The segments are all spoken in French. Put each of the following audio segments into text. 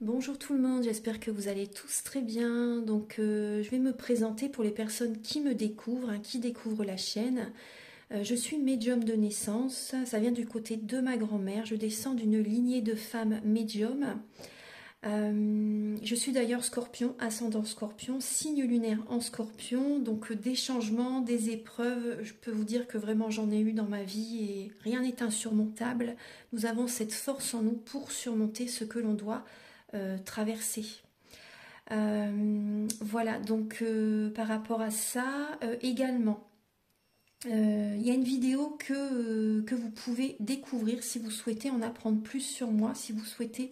Bonjour tout le monde, j'espère que vous allez tous très bien. Donc je vais me présenter pour les personnes qui me découvrent, qui découvrent la chaîne. Je suis médium de naissance, ça vient du côté de ma grand-mère. Je descends d'une lignée de femmes médiums. Je suis d'ailleurs scorpion, ascendant scorpion, signe lunaire en scorpion. Donc des changements, des épreuves, je peux vous dire que vraiment j'en ai eu dans ma vie et rien n'est insurmontable. Nous avons cette force en nous pour surmonter ce que l'on doit traverser. Voilà, donc par rapport à ça, également, il y a une vidéo que vous pouvez découvrir si vous souhaitez en apprendre plus sur moi, si vous souhaitez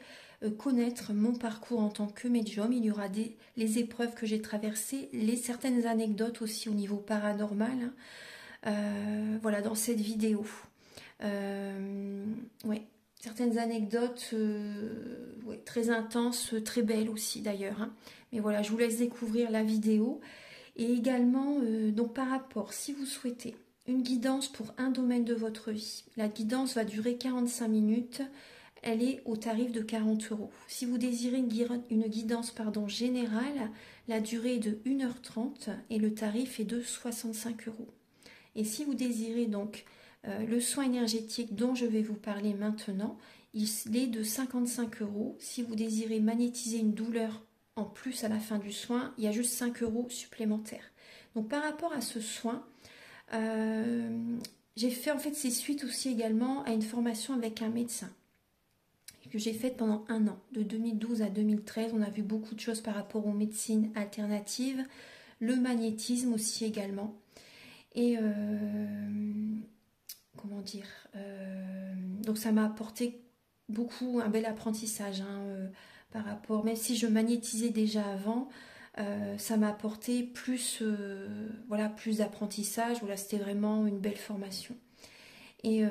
connaître mon parcours en tant que médium. Il y aura les épreuves que j'ai traversées, certaines anecdotes aussi au niveau paranormal. Voilà, dans cette vidéo. Ouais. Certaines anecdotes ouais, très intenses, très belles aussi d'ailleurs. Mais voilà, je vous laisse découvrir la vidéo. Et également, donc par rapport, si vous souhaitez une guidance pour un domaine de votre vie, la guidance va durer 45 minutes. Elle est au tarif de 40 €. Si vous désirez une guidance générale, la durée est de 1h30 et le tarif est de 65 €. Et si vous désirez donc le soin énergétique dont je vais vous parler maintenant, il est de 55 €. Si vous désirez magnétiser une douleur en plus à la fin du soin, il y a juste 5 € supplémentaires. Donc par rapport à ce soin, j'ai fait en fait ces suites aussi également à une formation avec un médecin que j'ai faite pendant un an, de 2012 à 2013. On a vu beaucoup de choses par rapport aux médecines alternatives, le magnétisme aussi également. Et comment dire, donc ça m'a apporté beaucoup, un bel apprentissage par rapport, même si je magnétisais déjà avant, ça m'a apporté plus, voilà, plus d'apprentissage. Voilà, c'était vraiment une belle formation. Et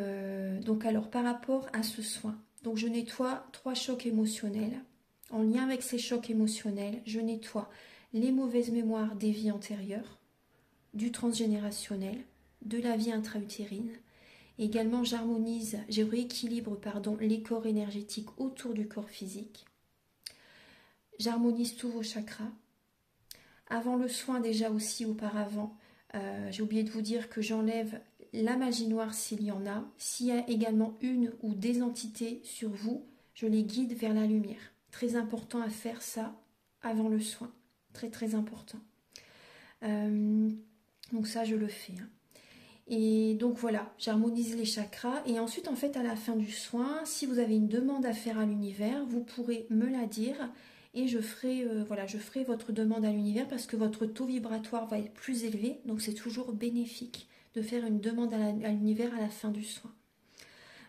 donc alors par rapport à ce soin, donc je nettoie 3 chocs émotionnels. En lien avec ces chocs émotionnels, je nettoie les mauvaises mémoires des vies antérieures, du transgénérationnel, de la vie intra-utérine. Également, je rééquilibre les corps énergétiques autour du corps physique. J'harmonise tous vos chakras. Avant le soin, déjà aussi auparavant, j'ai oublié de vous dire que j'enlève la magie noire s'il y en a. S'il y a également une ou des entités sur vous, je les guide vers la lumière. Très important à faire ça avant le soin. Très très important. Donc ça, je le fais. Et donc voilà, j'harmonise les chakras. Et ensuite, en fait, à la fin du soin, si vous avez une demande à faire à l'univers, vous pourrez me la dire. Et je ferai votre demande à l'univers parce que votre taux vibratoire va être plus élevé. Donc c'est toujours bénéfique de faire une demande à l'univers à la fin du soin.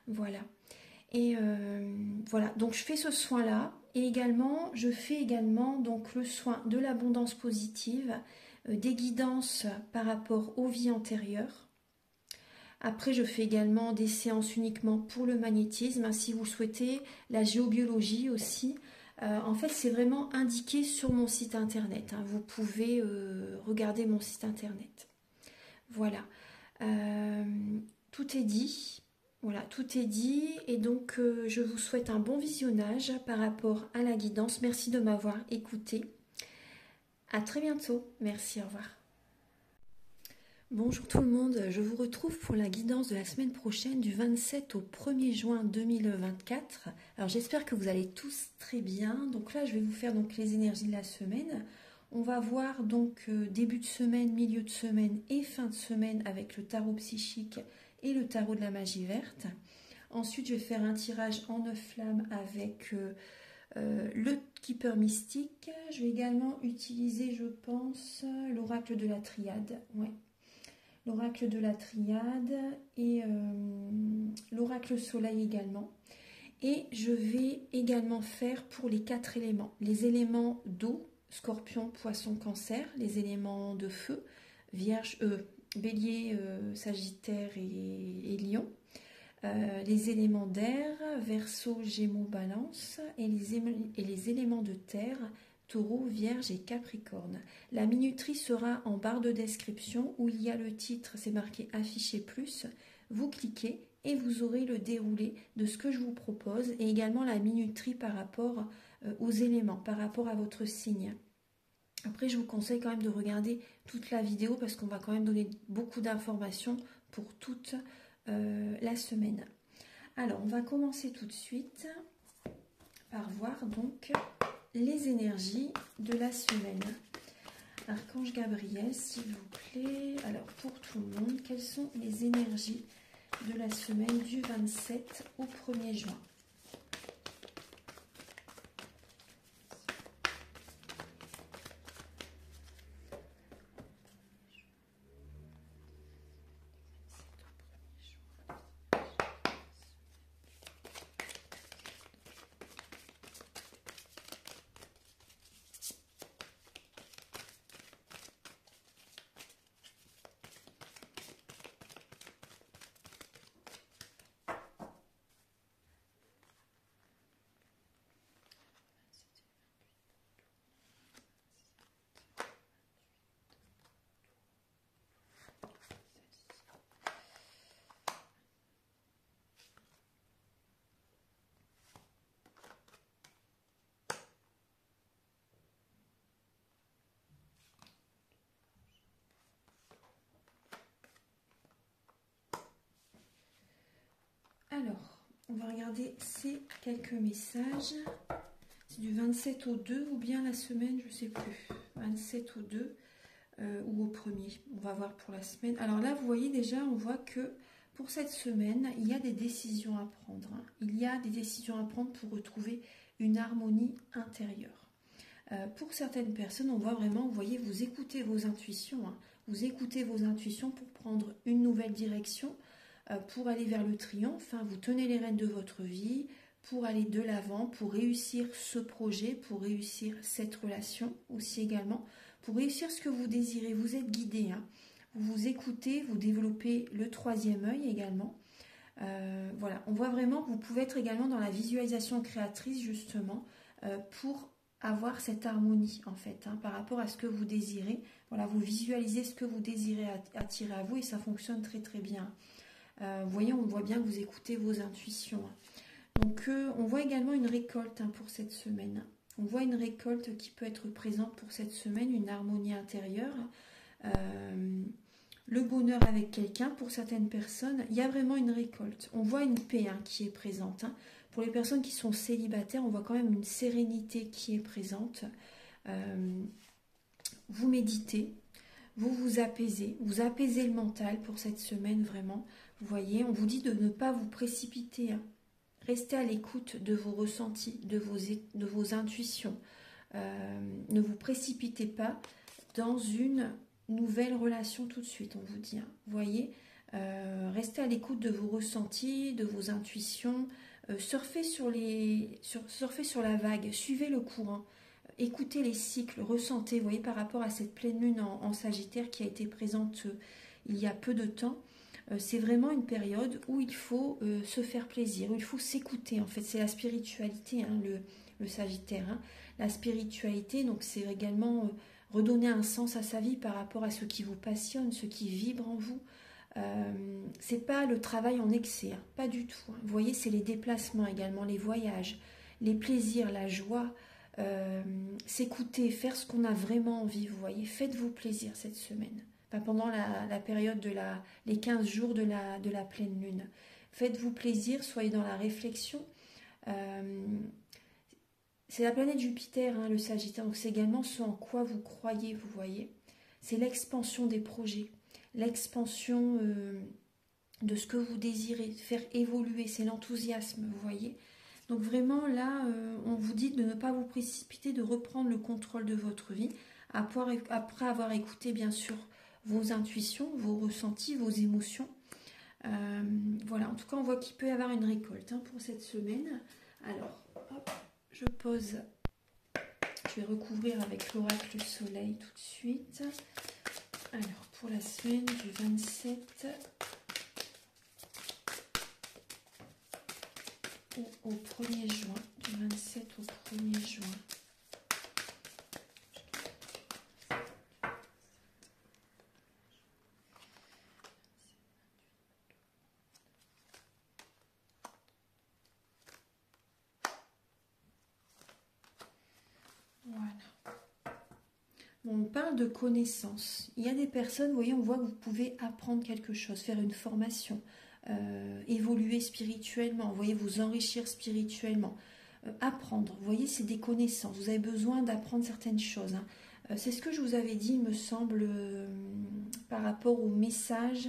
Voilà. Et voilà, donc je fais ce soin-là. Et également, je fais également donc le soin de l'abondance positive, des guidances par rapport aux vies antérieures. Après, je fais également des séances uniquement pour le magnétisme. Si vous souhaitez, la géobiologie aussi. En fait, c'est vraiment indiqué sur mon site internet. Vous pouvez regarder mon site internet. Voilà. Tout est dit. Voilà, tout est dit. Et donc, je vous souhaite un bon visionnage par rapport à la guidance. Merci de m'avoir écouté. À très bientôt. Merci, au revoir. Bonjour tout le monde, je vous retrouve pour la guidance de la semaine prochaine du 27 au 1er juin 2024. Alors j'espère que vous allez tous très bien. Donc là je vais vous faire donc les énergies de la semaine. On va voir donc début de semaine, milieu de semaine et fin de semaine avec le tarot psychique et le tarot de la magie verte. Ensuite je vais faire un tirage en 9 flammes avec le keeper mystique. Je vais également utiliser, je pense, l'oracle de la triade. Ouais. L'oracle de la triade et l'oracle soleil également. Et je vais également faire pour les 4 éléments. Les éléments d'eau, scorpion, poisson, cancer. Les éléments de feu, vierge, bélier, sagittaire et lion. Les éléments d'air, verseau, gémeaux, balance. Et les éléments de terre, Taureau, Vierge et Capricorne. La minuterie sera en barre de description où il y a le titre, c'est marqué afficher plus. Vous cliquez et vous aurez le déroulé de ce que je vous propose et également la minuterie par rapport aux éléments par rapport à votre signe. Après, je vous conseille quand même de regarder toute la vidéo parce qu'on va quand même donner beaucoup d'informations pour toute la semaine. Alors, on va commencer tout de suite par voir donc les énergies de la semaine. Archange Gabriel, s'il vous plaît. Alors, pour tout le monde, quelles sont les énergies de la semaine du 27 au 1er juin? Alors, on va regarder ces quelques messages. C'est du 27 au 2 ou bien la semaine, je ne sais plus. 27 au 2 ou au 1er. On va voir pour la semaine. Alors là, vous voyez déjà, on voit que pour cette semaine, il y a des décisions à prendre. Il y a des décisions à prendre pour retrouver une harmonie intérieure. Pour certaines personnes, on voit vraiment, vous voyez, vous écoutez vos intuitions. Vous écoutez vos intuitions pour prendre une nouvelle direction, pour aller vers le triomphe. Vous tenez les rênes de votre vie, pour aller de l'avant, pour réussir ce projet, pour réussir cette relation aussi également, pour réussir ce que vous désirez. Vous êtes guidé, vous vous écoutez, vous développez le 3e œil également. Voilà, on voit vraiment que vous pouvez être également dans la visualisation créatrice justement pour avoir cette harmonie en fait par rapport à ce que vous désirez. Voilà, vous visualisez ce que vous désirez attirer à vous et ça fonctionne très très bien. Vous voyez, on voit bien que vous écoutez vos intuitions. Donc, on voit également une récolte pour cette semaine. On voit une récolte qui peut être présente pour cette semaine, une harmonie intérieure. Le bonheur avec quelqu'un, pour certaines personnes, il y a vraiment une récolte. On voit une paix qui est présente. Pour les personnes qui sont célibataires, on voit quand même une sérénité qui est présente. Vous méditez, vous apaisez le mental pour cette semaine vraiment. Vous voyez, on vous dit de ne pas vous précipiter. Restez à l'écoute de vos ressentis, de vos intuitions. Ne vous précipitez pas dans une nouvelle relation tout de suite, on vous dit. Vous voyez, restez à l'écoute de vos ressentis, de vos intuitions. Surfez sur la vague, suivez le courant. Écoutez les cycles, ressentez, vous voyez, par rapport à cette pleine lune en Sagittaire qui a été présente il y a peu de temps. C'est vraiment une période où il faut se faire plaisir, où il faut s'écouter. En fait, c'est la spiritualité, le Sagittaire. La spiritualité, donc c'est également redonner un sens à sa vie par rapport à ce qui vous passionne, ce qui vibre en vous. C'est pas le travail en excès, pas du tout. Vous voyez, c'est les déplacements également, les voyages, les plaisirs, la joie. S'écouter, faire ce qu'on a vraiment envie, vous voyez. Faites-vous plaisir cette semaine. Pendant la période les 15 jours de la pleine lune. Faites-vous plaisir, soyez dans la réflexion. C'est la planète Jupiter, le Sagittaire, donc c'est également ce en quoi vous croyez, vous voyez. C'est l'expansion des projets, l'expansion de ce que vous désirez, faire évoluer, c'est l'enthousiasme, vous voyez. Donc vraiment là, on vous dit de ne pas vous précipiter, de reprendre le contrôle de votre vie, après avoir écouté bien sûr vos intuitions, vos ressentis, vos émotions. Voilà, en tout cas, on voit qu'il peut y avoir une récolte pour cette semaine. Alors, hop, je pose. Je vais recouvrir avec l'oracle soleil tout de suite. Alors, pour la semaine du 27 au 1er juin. Du 27 au 1er juin. On parle de connaissances. Il y a des personnes, vous voyez, on voit que vous pouvez apprendre quelque chose, faire une formation, évoluer spirituellement, vous voyez, vous enrichir spirituellement, apprendre. Vous voyez, c'est des connaissances. Vous avez besoin d'apprendre certaines choses, hein. C'est ce que je vous avais dit, il me semble, par rapport au message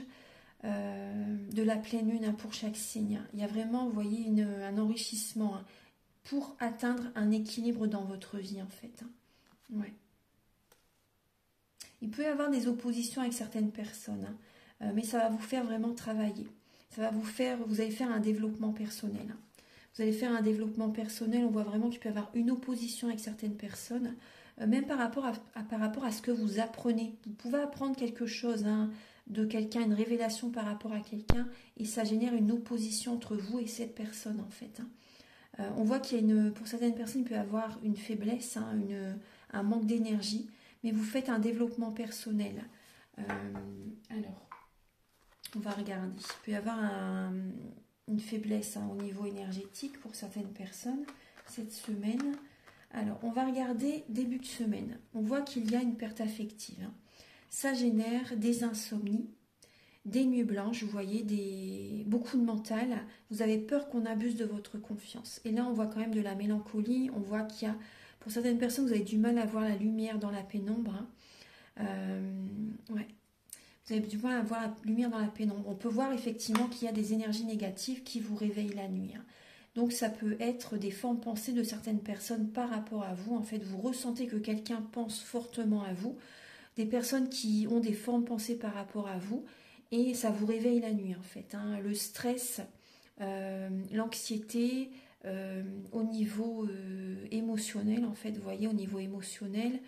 de la pleine lune, hein, pour chaque signe. Il y a vraiment, vous voyez, un enrichissement, hein, pour atteindre un équilibre dans votre vie, en fait, hein. Ouais. Il peut y avoir des oppositions avec certaines personnes, hein, mais ça va vous faire vraiment travailler. Ça va vous allez faire un développement personnel, hein. Vous allez faire un développement personnel, on voit vraiment qu'il peut y avoir une opposition avec certaines personnes, même par rapport à ce que vous apprenez. Vous pouvez apprendre quelque chose, hein, de quelqu'un, une révélation par rapport à quelqu'un, et ça génère une opposition entre vous et cette personne, en fait, hein. On voit qu'il y a pour certaines personnes, il peut y avoir une faiblesse, hein, un manque d'énergie, mais vous faites un développement personnel. Alors, on va regarder. Il peut y avoir une faiblesse, hein, au niveau énergétique pour certaines personnes cette semaine. Alors, on va regarder début de semaine. On voit qu'il y a une perte affective, hein. Ça génère des insomnies, des nuits blanches, vous voyez, beaucoup de mental. Vous avez peur qu'on abuse de votre confiance. Et là, on voit quand même de la mélancolie. On voit qu'il y a, pour certaines personnes, vous avez du mal à voir la lumière dans la pénombre, hein. Ouais. Vous avez du mal à voir la lumière dans la pénombre. On peut voir effectivement qu'il y a des énergies négatives qui vous réveillent la nuit, hein. Donc ça peut être des formes pensées de certaines personnes par rapport à vous. En fait, vous ressentez que quelqu'un pense fortement à vous. Des personnes qui ont des formes pensées par rapport à vous. Et ça vous réveille la nuit, en fait, hein. Le stress, l'anxiété, au niveau émotionnel, en fait, vous voyez, au niveau émotionnel,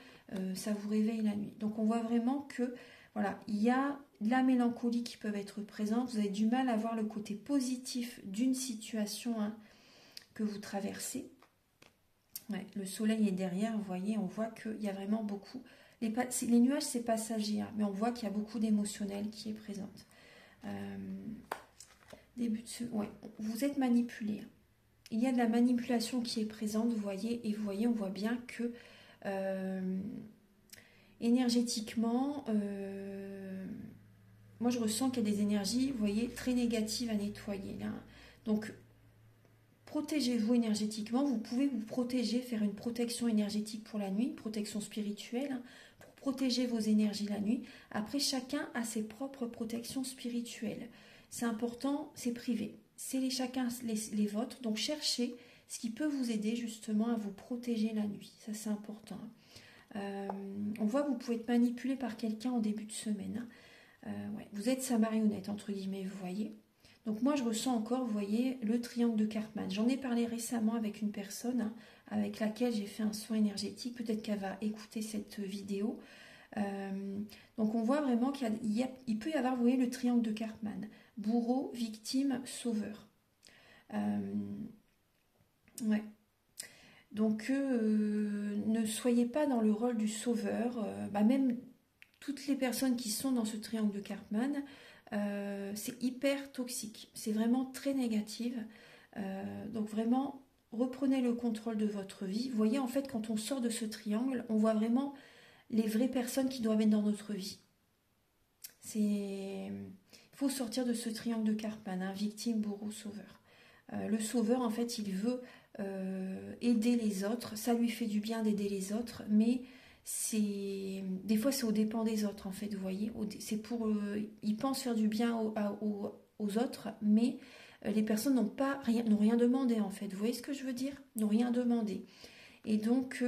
ça vous réveille la nuit. Donc on voit vraiment que, voilà, il y a de la mélancolie qui peut être présente. Vous avez du mal à voir le côté positif d'une situation, hein, que vous traversez. Ouais, le soleil est derrière, vous voyez, on voit qu'il y a vraiment beaucoup. Les nuages, c'est passager, hein, mais on voit qu'il y a beaucoup d'émotionnel qui est présente. Ouais, vous êtes manipulé, hein. Il y a de la manipulation qui est présente, vous voyez, et vous voyez, on voit bien que énergétiquement, moi je ressens qu'il y a des énergies, vous voyez, très négatives à nettoyer, là. Donc, protégez-vous énergétiquement. Vous pouvez vous protéger, faire une protection énergétique pour la nuit, une protection spirituelle, hein, pour protéger vos énergies la nuit. Après, chacun a ses propres protections spirituelles. C'est important, c'est privé. C'est chacun les vôtres. Donc, cherchez ce qui peut vous aider justement à vous protéger la nuit. Ça, c'est important. On voit que vous pouvez être manipulé par quelqu'un en début de semaine, hein. Ouais. Vous êtes sa marionnette, entre guillemets, vous voyez. Donc moi, je ressens encore, vous voyez, le triangle de Karpman. J'en ai parlé récemment avec une personne, hein, avec laquelle j'ai fait un soin énergétique. Peut-être qu'elle va écouter cette vidéo. Donc on voit vraiment qu'il peut y avoir, vous voyez, le triangle de Karpman. Bourreau, victime, sauveur. Ouais. Donc ne soyez pas dans le rôle du sauveur. Même toutes les personnes qui sont dans ce triangle de Karpman, c'est hyper toxique, c'est vraiment très négatif. Donc vraiment, reprenez le contrôle de votre vie. Vous voyez, en fait, quand on sort de ce triangle, on voit vraiment les vraies personnes qui doivent être dans notre vie. Il faut sortir de ce triangle de Karpman, hein, victime, bourreau, sauveur. Le sauveur, en fait, il veut aider les autres. Ça lui fait du bien d'aider les autres, mais des fois c'est aux dépens des autres, en fait, vous voyez. C'est il pense faire du bien aux autres, mais les personnes n'ont rien demandé, en fait. Vous voyez ce que je veux dire? N'ont rien demandé. Et donc,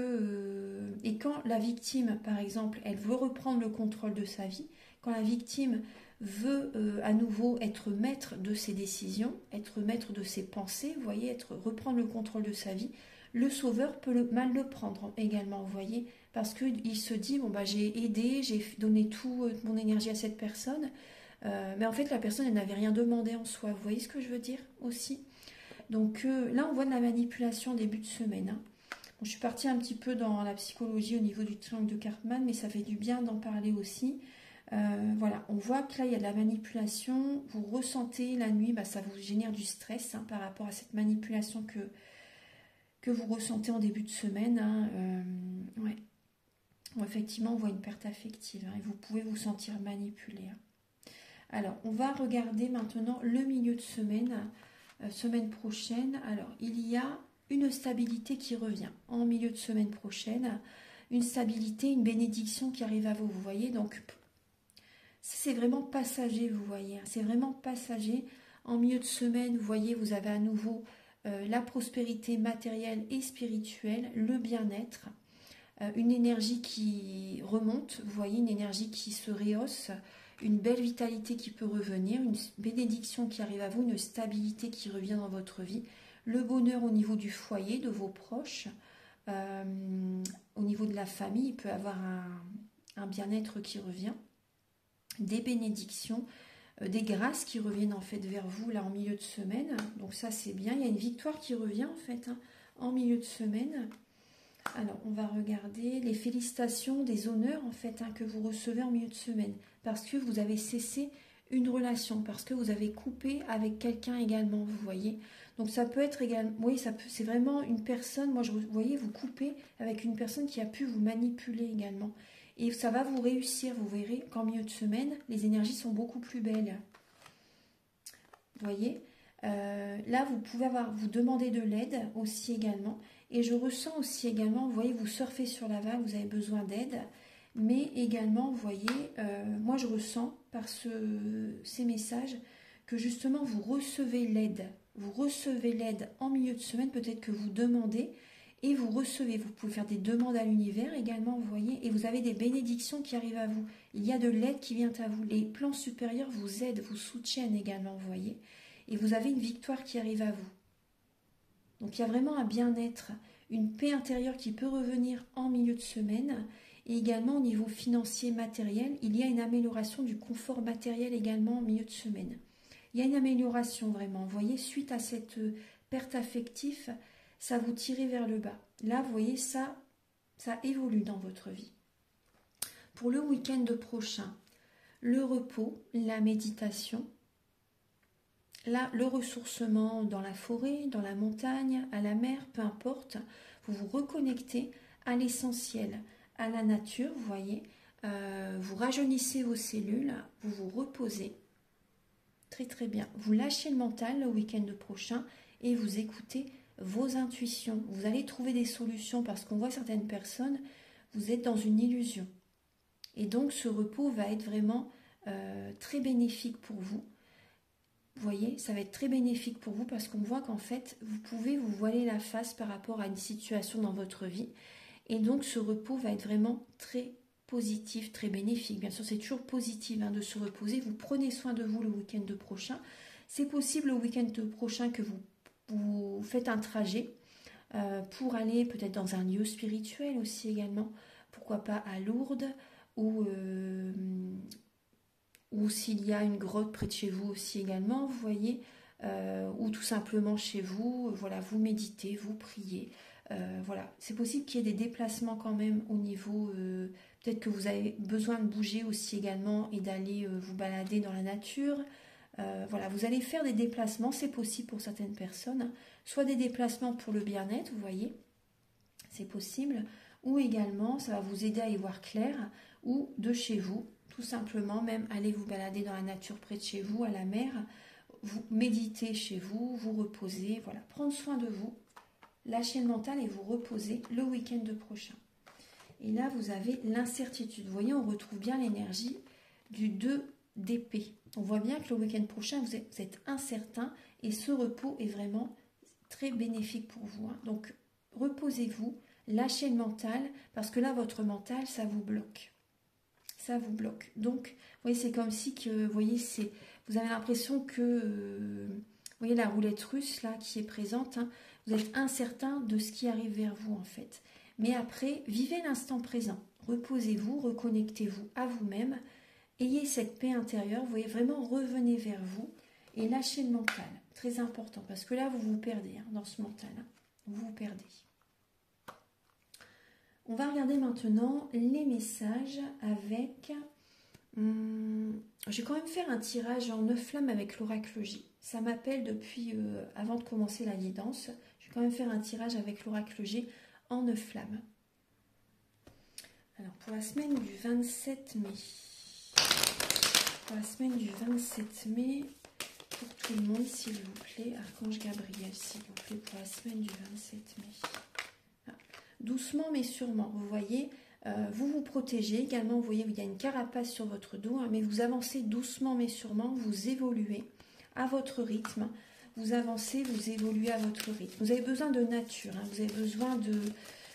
et quand la victime, par exemple, elle veut reprendre le contrôle de sa vie, quand la victime veut à nouveau être maître de ses décisions, être maître de ses pensées, vous voyez, reprendre le contrôle de sa vie, le sauveur peut mal le prendre également, vous voyez, parce qu'il se dit, bon, j'ai aidé, j'ai donné toute mon énergie à cette personne, mais en fait la personne, elle n'avait rien demandé en soi, vous voyez ce que je veux dire aussi. Donc là, on voit de la manipulation en début de semaine, hein. Bon, je suis partie un petit peu dans la psychologie au niveau du triangle de Karpman, mais ça fait du bien d'en parler aussi. Voilà, on voit que là, il y a de la manipulation. Vous ressentez la nuit, ça vous génère du stress, hein, par rapport à cette manipulation que vous ressentez en début de semaine, hein. Ouais. Bon, effectivement, on voit une perte affective hein, et vous pouvez vous sentir manipulé. Hein. Alors, on va regarder maintenant le milieu de semaine, semaine prochaine. Alors, il y a une stabilité qui revient en milieu de semaine prochaine. Une stabilité, une bénédiction qui arrive à vous, vous voyez. Donc, c'est vraiment passager, vous voyez. C'est vraiment passager. En milieu de semaine, vous voyez, vous avez à nouveau la prospérité matérielle et spirituelle, le bien-être. Une énergie qui remonte, vous voyez, une énergie qui se rehausse, une belle vitalité qui peut revenir, une bénédiction qui arrive à vous, une stabilité qui revient dans votre vie, le bonheur au niveau du foyer, de vos proches, au niveau de la famille, il peut y avoir un bien-être qui revient, des bénédictions, des grâces qui reviennent en fait vers vous là en milieu de semaine, donc ça c'est bien, il y a une victoire qui revient en fait hein, en milieu de semaine. Alors, on va regarder les félicitations, des honneurs en fait hein, que vous recevez en milieu de semaine parce que vous avez cessé une relation, parce que vous avez coupé avec quelqu'un également, vous voyez. Donc ça peut être également, oui, c'est vraiment une personne, moi vous voyez, vous coupez avec une personne qui a pu vous manipuler également. Et ça va vous réussir, vous verrez qu'en milieu de semaine, les énergies sont beaucoup plus belles. Vous voyez là, vous pouvez vous demander de l'aide aussi également. Et je ressens aussi également, vous voyez, vous surfez sur la vague, vous avez besoin d'aide. Mais également, vous voyez, moi je ressens par ces messages que justement vous recevez l'aide. Vous recevez l'aide en milieu de semaine, peut-être que vous demandez et vous recevez. Vous pouvez faire des demandes à l'univers également, vous voyez, et vous avez des bénédictions qui arrivent à vous. Il y a de l'aide qui vient à vous. Les plans supérieurs vous aident, vous soutiennent également, vous voyez. Et vous avez une victoire qui arrive à vous. Donc il y a vraiment un bien-être, une paix intérieure qui peut revenir en milieu de semaine. Et également au niveau financier matériel, il y a une amélioration du confort matériel également en milieu de semaine. Il y a une amélioration vraiment. Vous voyez, suite à cette perte affective, ça vous tire vers le bas. Là, vous voyez, ça évolue dans votre vie. Pour le week-end prochain, le repos, la méditation, là, le ressourcement dans la forêt, dans la montagne, à la mer, peu importe, vous vous reconnectez à l'essentiel, à la nature, vous voyez, vous rajeunissez vos cellules, vous vous reposez, très très bien, vous lâchez le mental le week-end prochain et vous écoutez vos intuitions, vous allez trouver des solutions parce qu'on voit certaines personnes, vous êtes dans une illusion et donc ce repos va être vraiment très bénéfique pour vous. Vous voyez, ça va être très bénéfique pour vous parce qu'on voit qu'en fait, vous pouvez vous voiler la face par rapport à une situation dans votre vie. Et donc, ce repos va être vraiment très positif, très bénéfique. Bien sûr, c'est toujours positif hein, de se reposer. Vous prenez soin de vous le week-end prochain. C'est possible le week-end prochain que vous faites un trajet pour aller peut-être dans un lieu spirituel aussi également. Pourquoi pas à Lourdes ou s'il y a une grotte près de chez vous aussi également, vous voyez, ou tout simplement chez vous, voilà, vous méditez, vous priez, voilà. C'est possible qu'il y ait des déplacements quand même au niveau, peut-être que vous avez besoin de bouger aussi également et d'aller vous balader dans la nature, voilà, vous allez faire des déplacements, c'est possible pour certaines personnes, hein. Soit des déplacements pour le bien-être, vous voyez, c'est possible, ou également ça va vous aider à y voir clair, ou de chez vous, tout simplement, même aller vous balader dans la nature près de chez vous, à la mer, vous méditez chez vous, vous reposez, voilà, prendre soin de vous, lâchez le mental et vous reposez le week-end prochain. Et là, vous avez l'incertitude. Vous voyez, on retrouve bien l'énergie du 2 d'épée. On voit bien que le week-end prochain, vous êtes incertain et ce repos est vraiment très bénéfique pour vous, hein. Donc, reposez-vous, lâchez le mental, parce que là, votre mental, ça vous bloque. Ça vous bloque. Donc, vous voyez, c'est comme si que, vous voyez, vous avez l'impression que, vous voyez la roulette russe là qui est présente, hein, vous êtes incertain de ce qui arrive vers vous en fait. Mais après, vivez l'instant présent. Reposez-vous, reconnectez-vous à vous-même. Ayez cette paix intérieure. Vous voyez, vraiment revenez vers vous et lâchez le mental. Très important parce que là, vous vous perdez hein, dans ce mental. Hein, vous vous perdez. On va regarder maintenant les messages avec... je vais quand même faire un tirage en 9 flammes avec l'oracle J. Ça m'appelle depuis avant de commencer la guidance. Je vais quand même faire un tirage avec l'oracle J en 9 flammes. Alors, pour la semaine du 27 mai, pour la semaine du 27 mai, pour tout le monde, s'il vous plaît, Archange Gabriel, s'il vous plaît, pour la semaine du 27 mai. Ah. Doucement mais sûrement, vous voyez, vous vous protégez également, vous voyez, il y a une carapace sur votre dos, hein, mais vous avancez doucement mais sûrement, vous évoluez à votre rythme, vous avancez, vous évoluez à votre rythme. Vous avez besoin de nature, hein, vous avez besoin de...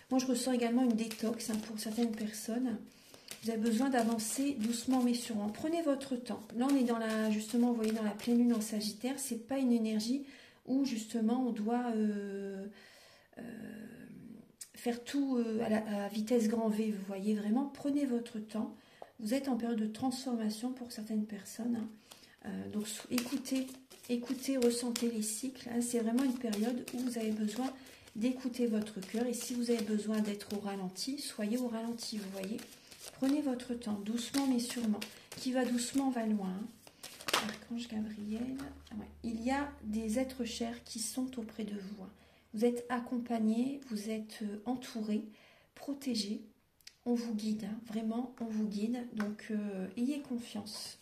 Moi, je ressens également une détox, hein, pour certaines personnes. Vous avez besoin d'avancer doucement mais sûrement. Prenez votre temps. Là, on est dans la, justement, vous voyez, dans la pleine lune en Sagittaire. C'est pas une énergie où, justement, on doit faire tout à vitesse grand V. Vous voyez, vraiment, prenez votre temps. Vous êtes en période de transformation pour certaines personnes, hein. Donc, écoutez, ressentez les cycles, hein. C'est vraiment une période où vous avez besoin d'écouter votre cœur. Et si vous avez besoin d'être au ralenti, soyez au ralenti, vous voyez. Prenez votre temps, doucement mais sûrement. Qui va doucement va loin, hein. Archange Gabriel. Ouais. Il y a des êtres chers qui sont auprès de vous, hein. Vous êtes accompagnés, vous êtes entourés, protégés. On vous guide, hein. Vraiment, on vous guide. Donc, ayez confiance.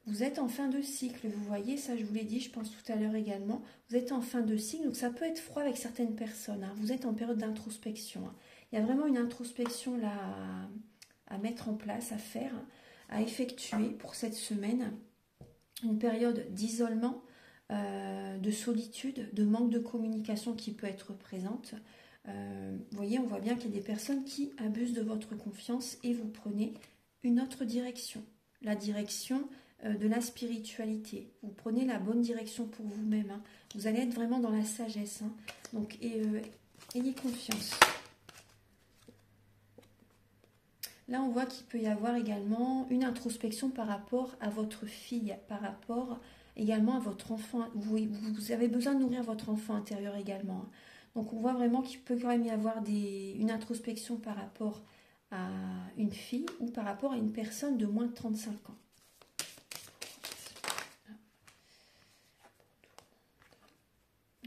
Vous êtes en fin de cycle, vous voyez, ça je vous l'ai dit, je pense tout à l'heure également. Vous êtes en fin de cycle, donc ça peut être froid avec certaines personnes, hein. Vous êtes en période d'introspection, hein. Il y a vraiment une introspection là à mettre en place, à faire, à effectuer pour cette semaine. Une période d'isolement, de solitude, de manque de communication qui peut être présente. Vous voyez, on voit bien qu'il y a des personnes qui abusent de votre confiance et vous prenez une autre direction. La direction de la spiritualité. Vous prenez la bonne direction pour vous-même, hein. Vous allez être vraiment dans la sagesse, hein. Donc, ayez confiance. Là, on voit qu'il peut y avoir également une introspection par rapport à votre fille, par rapport également à votre enfant. Vous avez besoin de nourrir votre enfant intérieur également, hein. Donc, on voit vraiment qu'il peut quand même y avoir une introspection par rapport à une fille ou par rapport à une personne de moins de 35 ans.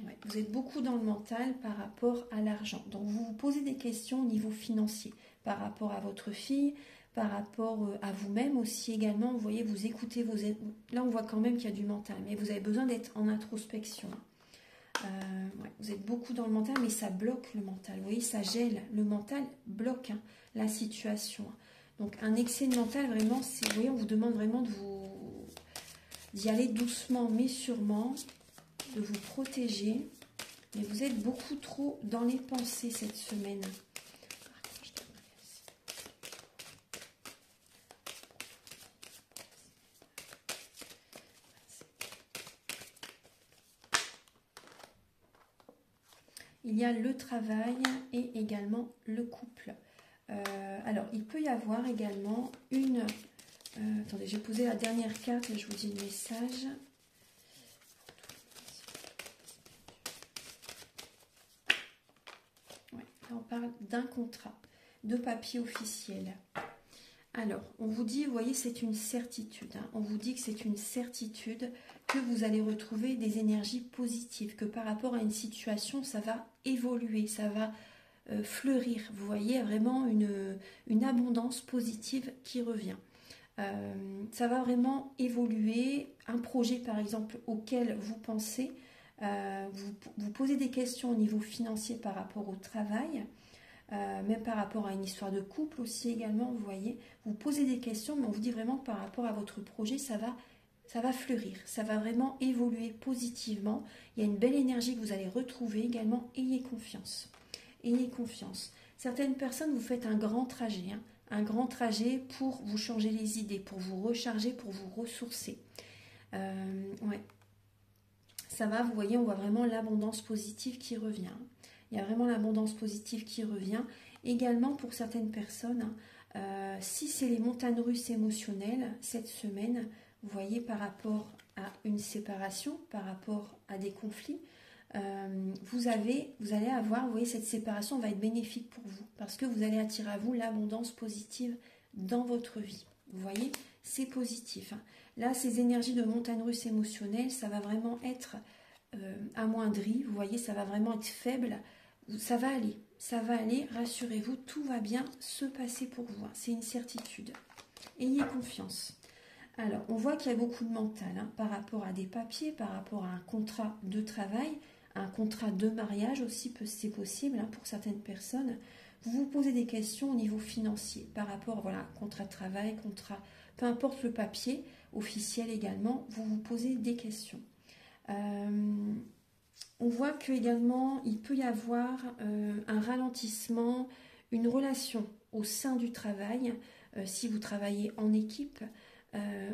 Ouais, vous êtes beaucoup dans le mental par rapport à l'argent. Donc, vous vous posez des questions au niveau financier par rapport à votre fille, par rapport à vous-même aussi également. Vous voyez, vous écoutez vos... Là, on voit quand même qu'il y a du mental, mais vous avez besoin d'être en introspection. Ouais, vous êtes beaucoup dans le mental, mais ça bloque le mental. Vous voyez, ça gèle. Le mental bloque, hein, la situation. Donc, un excès de mental, vraiment, c'est... Vous voyez, on vous demande vraiment d'y aller doucement, mais sûrement, de vous protéger. Mais vous êtes beaucoup trop dans les pensées cette semaine. Il y a le travail et également le couple. Alors, il peut y avoir également une... attendez, j'ai posé la dernière carte et je vous dis le message. Ouais, là, on parle d'un contrat, de papier officiel. Alors, on vous dit, vous voyez, c'est une certitude, hein. On vous dit que c'est une certitude que vous allez retrouver des énergies positives, que par rapport à une situation, ça va évoluer, ça va fleurir. Vous voyez, vraiment une abondance positive qui revient. Ça va vraiment évoluer. Un projet, par exemple, auquel vous pensez, vous posez des questions au niveau financier par rapport au travail. Même par rapport à une histoire de couple aussi également, vous voyez, vous posez des questions, mais on vous dit vraiment que par rapport à votre projet, ça va fleurir, ça va vraiment évoluer positivement. Il y a une belle énergie que vous allez retrouver également. Ayez confiance, ayez confiance. Certaines personnes, vous faites un grand trajet, hein, un grand trajet pour vous changer les idées, pour vous recharger, pour vous ressourcer. Ouais. Ça va, vous voyez, on voit vraiment l'abondance positive qui revient. Il y a vraiment l'abondance positive qui revient. Également pour certaines personnes, si c'est les montagnes russes émotionnelles, cette semaine, vous voyez, par rapport à une séparation, par rapport à des conflits, vous allez avoir, vous voyez, cette séparation va être bénéfique pour vous parce que vous allez attirer à vous l'abondance positive dans votre vie. Vous voyez, c'est positif, hein. Là, ces énergies de montagnes russes émotionnelles, ça va vraiment être amoindri. Vous voyez, ça va vraiment être faible. Ça va aller, rassurez-vous, tout va bien se passer pour vous. C'est une certitude. Ayez confiance. Alors, on voit qu'il y a beaucoup de mental par rapport à des papiers, par rapport à un contrat de travail, un contrat de mariage aussi, c'est possible pour certaines personnes. Vous vous posez des questions au niveau financier par rapport, voilà, contrat de travail, contrat, peu importe le papier, officiel également, vous vous posez des questions. On voit que également il peut y avoir un ralentissement, une relation au sein du travail, si vous travaillez en équipe.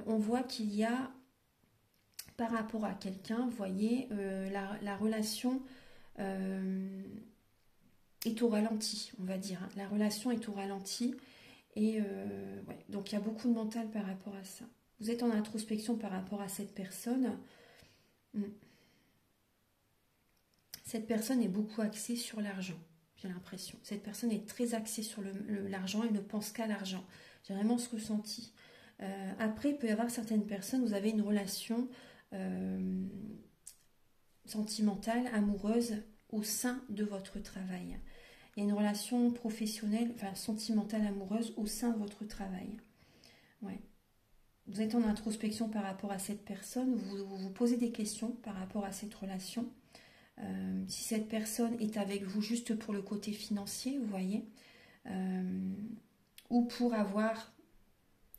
On voit qu'il y a, par rapport à quelqu'un, vous voyez, la relation est au ralenti, on va dire. La relation est au ralenti. Et ouais, donc il y a beaucoup de mental par rapport à ça. Vous êtes en introspection par rapport à cette personne. Cette personne est beaucoup axée sur l'argent, j'ai l'impression. Cette personne est très axée sur l'argent et ne pense qu'à l'argent. J'ai vraiment ce ressenti. Après, il peut y avoir certaines personnes, vous avez une relation sentimentale, amoureuse au sein de votre travail. Il y a une relation professionnelle, enfin sentimentale, amoureuse au sein de votre travail. Ouais. Vous êtes en introspection par rapport à cette personne, vous vous posez des questions par rapport à cette relation. Si cette personne est avec vous juste pour le côté financier, vous voyez, ou pour avoir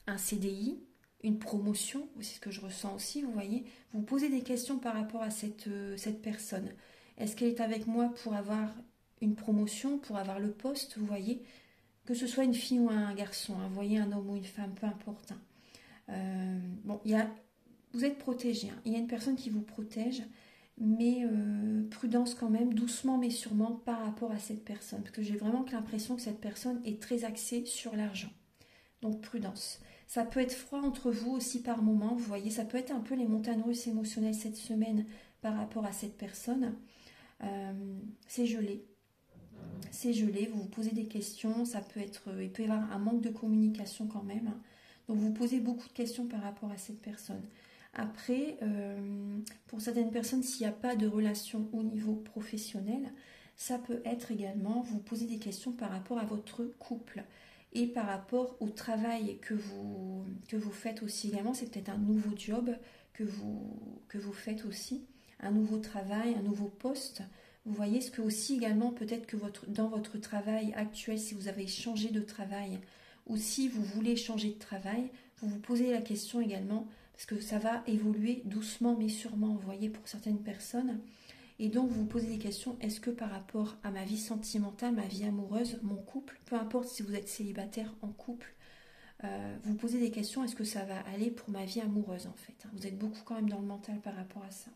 un CDI, une promotion, c'est ce que je ressens aussi, vous voyez, vous posez des questions par rapport à cette personne. Est-ce qu'elle est avec moi pour avoir une promotion, pour avoir le poste, vous voyez, que ce soit une fille ou un garçon, vous voyez, un homme ou une femme, peu importe. Bon, vous êtes protégé, il y a une personne qui vous protège, mais prudence quand même, doucement mais sûrement par rapport à cette personne, parce que j'ai vraiment l'impression que cette personne est très axée sur l'argent. Donc prudence. Ça peut être froid entre vous aussi par moment, vous voyez, ça peut être un peu les montagnes russes émotionnelles cette semaine par rapport à cette personne. C'est gelé. C'est gelé, vous vous posez des questions, ça peut être, il peut y avoir un manque de communication quand même. Donc vous posez beaucoup de questions par rapport à cette personne. Après, pour certaines personnes, s'il n'y a pas de relation au niveau professionnel, ça peut être également, vous posez des questions par rapport à votre couple et par rapport au travail que vous faites aussi également. C'est peut-être un nouveau job que vous faites aussi, un nouveau travail, un nouveau poste. Vous voyez ce que aussi également, peut-être que dans votre travail actuel, si vous avez changé de travail ou si vous voulez changer de travail, vous vous posez la question également, parce que ça va évoluer doucement mais sûrement, vous voyez, pour certaines personnes. Et donc vous vous posez des questions, est-ce que par rapport à ma vie sentimentale, ma vie amoureuse, mon couple, peu importe si vous êtes célibataire en couple, vous posez des questions, est-ce que ça va aller pour ma vie amoureuse en fait. Vous êtes beaucoup quand même dans le mental par rapport à ça.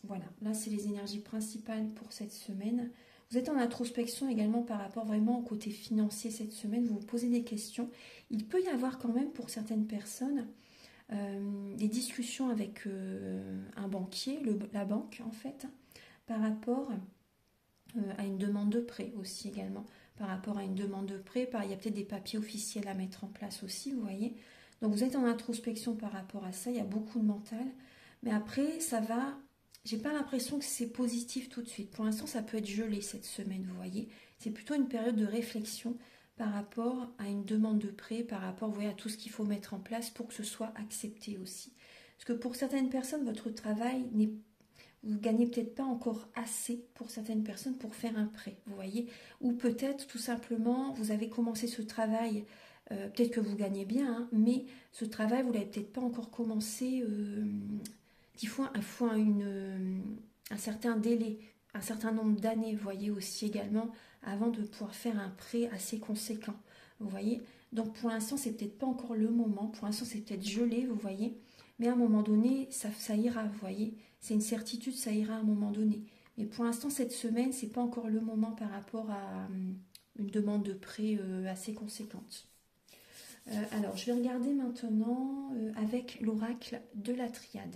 Voilà, là c'est les énergies principales pour cette semaine. Vous êtes en introspection également par rapport vraiment au côté financier cette semaine. Vous vous posez des questions. Il peut y avoir quand même pour certaines personnes des discussions avec un banquier, la banque en fait, par rapport à une demande de prêt aussi également. Par rapport à une demande de prêt, il y a peut-être des papiers officiels à mettre en place aussi, vous voyez. Donc vous êtes en introspection par rapport à ça, il y a beaucoup de mental. Mais après, ça va... J'ai pas l'impression que c'est positif tout de suite. Pour l'instant, ça peut être gelé cette semaine, vous voyez. C'est plutôt une période de réflexion par rapport à une demande de prêt, par rapport, vous voyez, à tout ce qu'il faut mettre en place pour que ce soit accepté aussi. Parce que pour certaines personnes, votre travail vous gagnez peut-être pas encore assez pour certaines personnes pour faire un prêt, vous voyez. Ou peut-être tout simplement, vous avez commencé ce travail, peut-être que vous gagnez bien, mais ce travail, vous l'avez peut-être pas encore commencé... il faut un certain délai, un certain nombre d'années, vous voyez aussi également, avant de pouvoir faire un prêt assez conséquent, vous voyez. Donc pour l'instant, c'est peut-être pas encore le moment, pour l'instant, c'est peut-être gelé, vous voyez, mais à un moment donné, ça ira, vous voyez. C'est une certitude, ça ira à un moment donné. Mais pour l'instant, cette semaine, c'est pas encore le moment par rapport à une demande de prêt assez conséquente. Alors, je vais regarder maintenant avec l'oracle de la triade.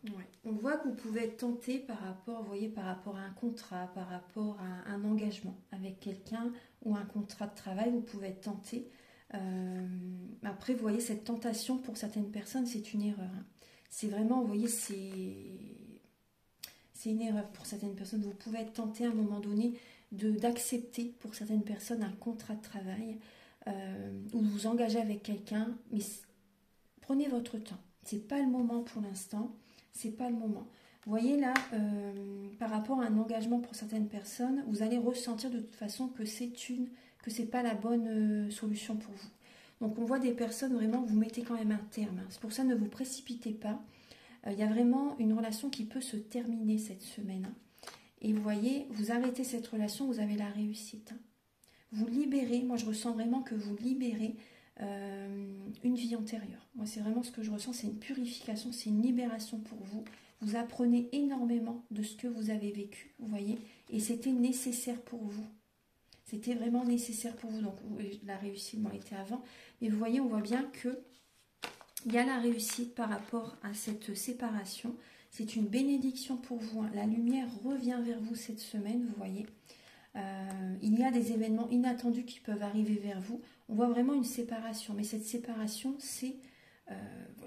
Ouais. On voit que vous pouvez être tenté par rapport, vous voyez, par rapport à un contrat, par rapport à un engagement avec quelqu'un ou un contrat de travail, vous pouvez être tenté. Après, vous voyez, cette tentation pour certaines personnes, c'est une erreur, hein. C'est vraiment, vous voyez, c'est une erreur pour certaines personnes. Vous pouvez être tenté à un moment donné d'accepter pour certaines personnes un contrat de travail ou vous engager avec quelqu'un, mais prenez votre temps. C'est pas le moment pour l'instant. C'est pas le moment. Vous voyez là, par rapport à un engagement pour certaines personnes, vous allez ressentir de toute façon que c'est pas la bonne solution pour vous. Donc on voit des personnes vraiment, vous mettez quand même un terme. C'est pour ça, ne vous précipitez pas. Il y a vraiment une relation qui peut se terminer cette semaine. Et vous voyez, vous arrêtez cette relation, vous avez la réussite. Vous libérez, moi je ressens vraiment que vous libérez une vie antérieure. Moi c'est vraiment ce que je ressens, c'est une purification, c'est une libération pour vous. Vous apprenez énormément de ce que vous avez vécu, vous voyez, et c'était nécessaire pour vous. C'était vraiment nécessaire pour vous. Donc la réussite était avant, mais vous voyez, on voit bien que il y a la réussite par rapport à cette séparation. C'est une bénédiction pour vous, hein. La lumière revient vers vous cette semaine, vous voyez. Il y a des événements inattendus qui peuvent arriver vers vous. On voit vraiment une séparation, mais cette séparation, c'est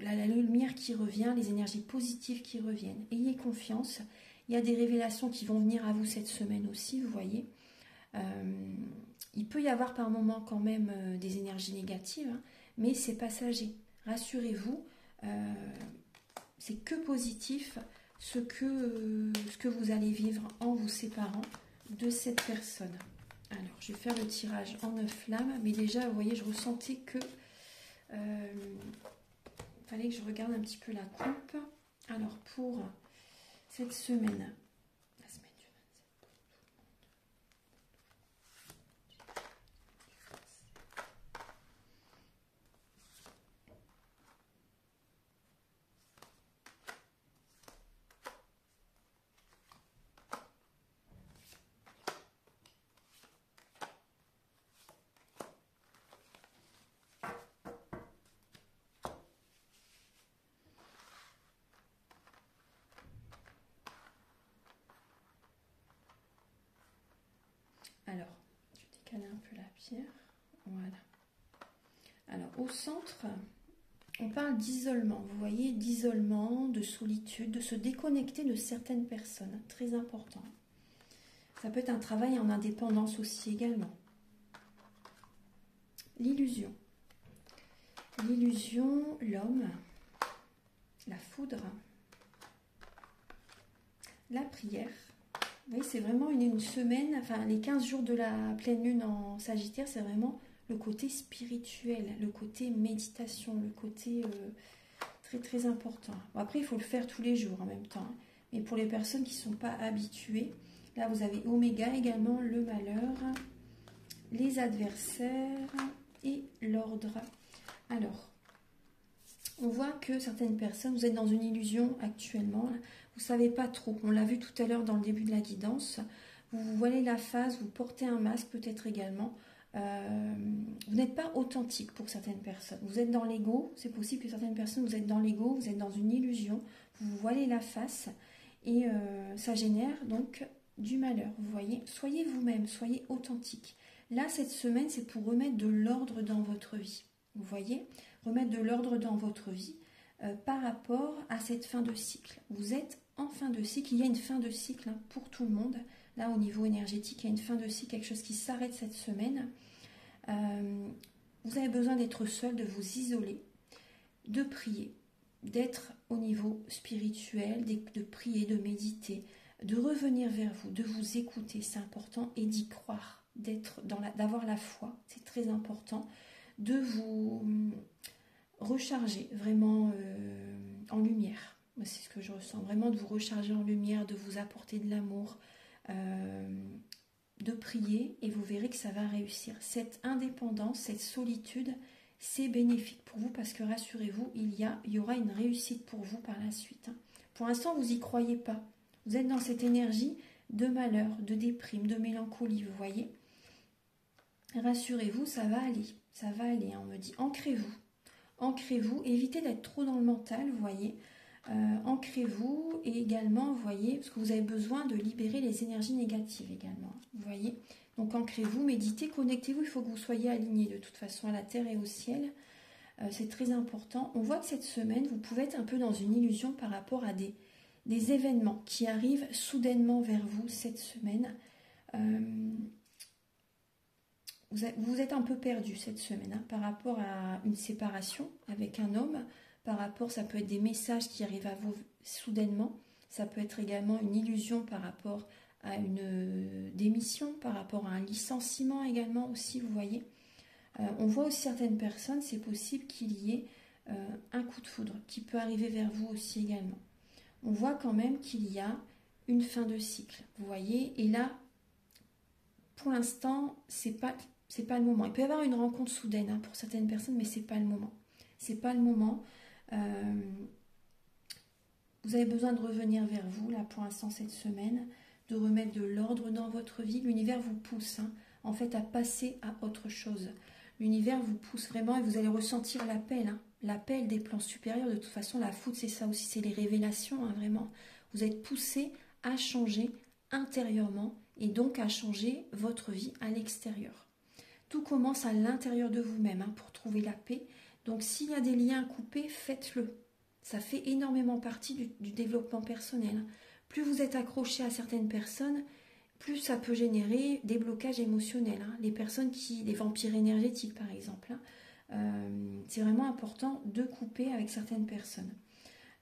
la lumière qui revient, les énergies positives qui reviennent. Ayez confiance. Il y a des révélations qui vont venir à vous cette semaine aussi, vous voyez. Il peut y avoir par moments quand même des énergies négatives, hein, mais c'est passager. Rassurez-vous, c'est que positif ce que vous allez vivre en vous séparant de cette personne. Alors, je vais faire le tirage en 9 flammes, mais déjà, vous voyez, je ressentais que fallait que je regarde un petit peu la coupe. Alors, pour cette semaine, la semaine du 27. Alors, je décale un peu la pierre. Voilà. Alors, au centre, on parle d'isolement. Vous voyez, d'isolement, de solitude, de se déconnecter de certaines personnes. Très important. Ça peut être un travail en indépendance aussi également. L'illusion. L'illusion, l'homme, la foudre, la prière. Vous voyez, c'est vraiment une semaine, enfin les 15 jours de la pleine lune en Sagittaire, c'est vraiment le côté spirituel, le côté méditation, le côté très très important. Bon, après, il faut le faire tous les jours en même temps, hein. Mais pour les personnes qui ne sont pas habituées, là vous avez Oméga également, le malheur, les adversaires et l'ordre. Alors, on voit que certaines personnes, vous êtes dans une illusion actuellement, là. Vous ne savez pas trop, on l'a vu tout à l'heure dans le début de la guidance, vous voilez la face, vous portez un masque peut-être également, vous n'êtes pas authentique pour certaines personnes, vous êtes dans l'ego, c'est possible que certaines personnes, vous êtes dans l'ego, vous êtes dans une illusion, vous voilez la face et ça génère donc du malheur, vous voyez. Soyez vous-même, soyez authentique. Là, cette semaine, c'est pour remettre de l'ordre dans votre vie, vous voyez, remettre de l'ordre dans votre vie par rapport à cette fin de cycle. Vous êtes en fin de cycle, il y a une fin de cycle, hein, pour tout le monde. Là, au niveau énergétique, il y a une fin de cycle, quelque chose qui s'arrête cette semaine. Vous avez besoin d'être seul, de vous isoler, de prier, d'être au niveau spirituel, de prier, de méditer, de revenir vers vous, de vous écouter, c'est important, et d'y croire, d'avoir la foi, c'est très important, de vous recharger vraiment en lumière. C'est ce que je ressens, vraiment de vous recharger en lumière, de vous apporter de l'amour, de prier, et vous verrez que ça va réussir. Cette indépendance, cette solitude, c'est bénéfique pour vous parce que rassurez-vous, il y aura une réussite pour vous par la suite. Pour l'instant, vous n'y croyez pas. Vous êtes dans cette énergie de malheur, de déprime, de mélancolie, vous voyez. Rassurez-vous, ça va aller. Ça va aller, on me dit. Ancrez-vous. Ancrez-vous, évitez d'être trop dans le mental, vous voyez. Ancrez-vous et également, vous voyez, parce que vous avez besoin de libérer les énergies négatives également. Vous voyez, donc ancrez-vous, méditez, connectez-vous. Il faut que vous soyez alignés de toute façon à la terre et au ciel. C'est très important. On voit que cette semaine, vous pouvez être un peu dans une illusion par rapport à des événements qui arrivent soudainement vers vous cette semaine. Vous êtes un peu perdu cette semaine hein, par rapport à une séparation avec un homme. Par rapport, ça peut être des messages qui arrivent à vous soudainement. Ça peut être également une illusion par rapport à une démission, par rapport à un licenciement également aussi, vous voyez. On voit aussi certaines personnes, c'est possible qu'il y ait un coup de foudre qui peut arriver vers vous aussi également. On voit quand même qu'il y a une fin de cycle, vous voyez. Et là, pour l'instant, c'est pas le moment. Il peut y avoir une rencontre soudaine hein, pour certaines personnes, mais c'est pas le moment. C'est pas le moment. Vous avez besoin de revenir vers vous, là, pour l'instant, cette semaine, de remettre de l'ordre dans votre vie. L'univers vous pousse, hein, en fait, à passer à autre chose. L'univers vous pousse vraiment et vous allez ressentir l'appel, hein, l'appel des plans supérieurs. De toute façon, la foudre, c'est ça aussi, c'est les révélations, hein, vraiment. Vous êtes poussé à changer intérieurement et donc à changer votre vie à l'extérieur. Tout commence à l'intérieur de vous-même hein, pour trouver la paix. Donc, s'il y a des liens coupés, faites-le. Ça fait énormément partie du développement personnel. Plus vous êtes accroché à certaines personnes, plus ça peut générer des blocages émotionnels. Hein. Les vampires énergétiques par exemple. Hein. C'est vraiment important de couper avec certaines personnes.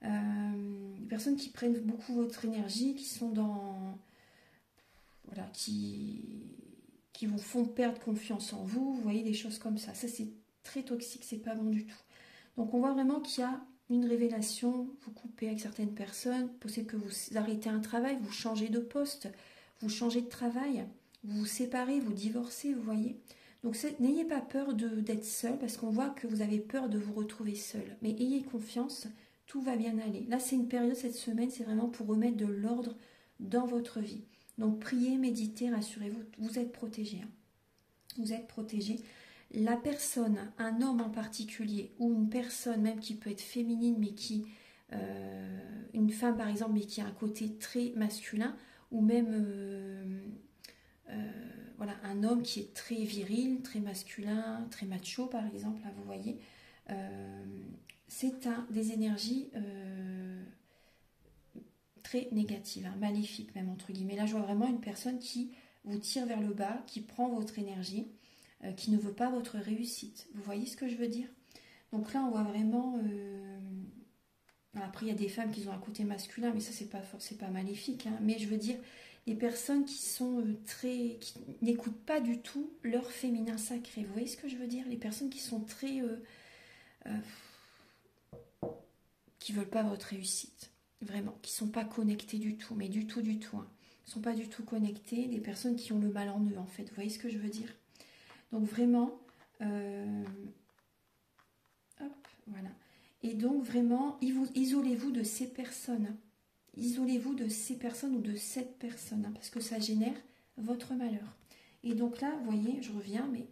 Les personnes qui prennent beaucoup votre énergie, qui sont dans... Voilà, qui vous font perdre confiance en vous, vous voyez des choses comme ça. Ça c'est très toxique, c'est pas bon du tout. Donc on voit vraiment qu'il y a une révélation, vous coupez avec certaines personnes, possible que vous arrêtez un travail, vous changez de poste, vous changez de travail, vous vous séparez, vous divorcez, vous voyez. Donc n'ayez pas peur d'être seul, parce qu'on voit que vous avez peur de vous retrouver seul. Mais ayez confiance, tout va bien aller. Là, c'est une période, cette semaine, c'est vraiment pour remettre de l'ordre dans votre vie. Donc priez, méditez, rassurez-vous, vous êtes protégés. Hein. Vous êtes protégés. La personne, un homme en particulier, ou une personne même qui peut être féminine, mais qui, une femme par exemple, mais qui a un côté très masculin, ou même voilà, un homme qui est très viril, très masculin, très macho par exemple, là vous voyez, c'est des énergies très négatives, hein, maléfiques même entre guillemets. Là je vois vraiment une personne qui vous tire vers le bas, qui prend votre énergie, qui ne veut pas votre réussite. Vous voyez ce que je veux dire? Donc là, on voit vraiment... Après, il y a des femmes qui ont un côté masculin, mais ça, c'est pas maléfique. Hein. Mais je veux dire, les personnes qui sont qui n'écoutent pas du tout leur féminin sacré. Vous voyez ce que je veux dire? Les personnes qui sont très... qui veulent pas votre réussite. Vraiment. Qui sont pas connectées du tout. Mais du tout, du tout. Hein. Ils sont pas du tout connectés. Des personnes qui ont le mal en eux, en fait. Vous voyez ce que je veux dire? Donc vraiment, hop, voilà. Et donc vraiment, isolez-vous de ces personnes. Isolez-vous de ces personnes ou de cette personne, hein, parce que ça génère votre malheur. Et donc là, vous voyez, je reviens, mais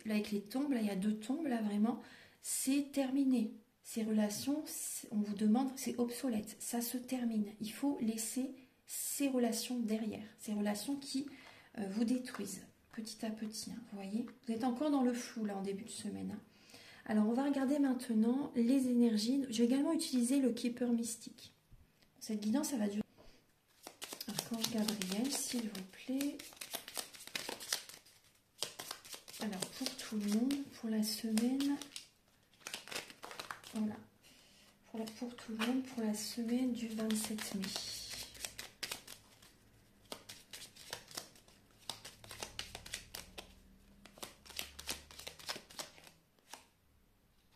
là avec les tombes, là il y a 2 tombes, là vraiment, c'est terminé. Ces relations, on vous demande, c'est obsolète, ça se termine. Il faut laisser ces relations derrière, ces relations qui vous détruisent. Petit à petit, hein, vous voyez. Vous êtes encore dans le flou, là, en début de semaine. Hein. Alors, on va regarder maintenant les énergies. Je vais également utiliser le Keeper mystique. Cette guidance, ça va durer. Archange Gabriel, s'il vous plaît. Alors, pour tout le monde, pour la semaine... Voilà. Pour tout le monde, pour la semaine du 27 mai.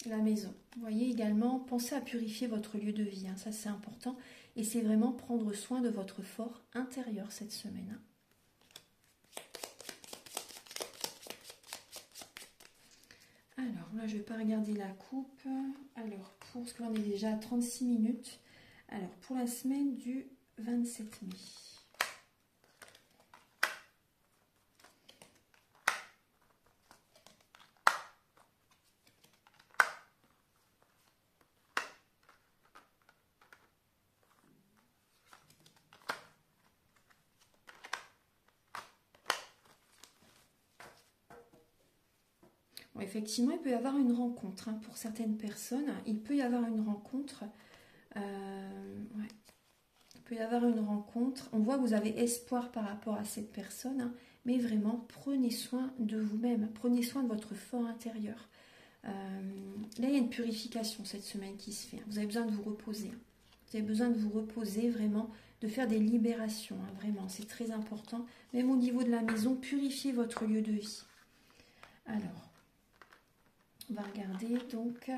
La maison. Vous voyez également, pensez à purifier votre lieu de vie, hein, ça c'est important. Et c'est vraiment prendre soin de votre fort intérieur cette semaine. Hein. Alors là, je ne vais pas regarder la coupe. Alors, parce que là on est déjà à 36 minutes. Alors, pour la semaine du 27 mai. Bon, effectivement, il peut y avoir une rencontre. Hein, pour certaines personnes, il peut y avoir une rencontre. Ouais. Il peut y avoir une rencontre. On voit que vous avez espoir par rapport à cette personne. Hein, mais vraiment, prenez soin de vous-même. Prenez soin de votre fort intérieur. Là, il y a une purification cette semaine qui se fait. Vous avez besoin de vous reposer. Hein. Vous avez besoin de vous reposer, vraiment, de faire des libérations. Hein, vraiment, c'est très important. Même au niveau de la maison, purifiez votre lieu de vie. Alors, on va regarder donc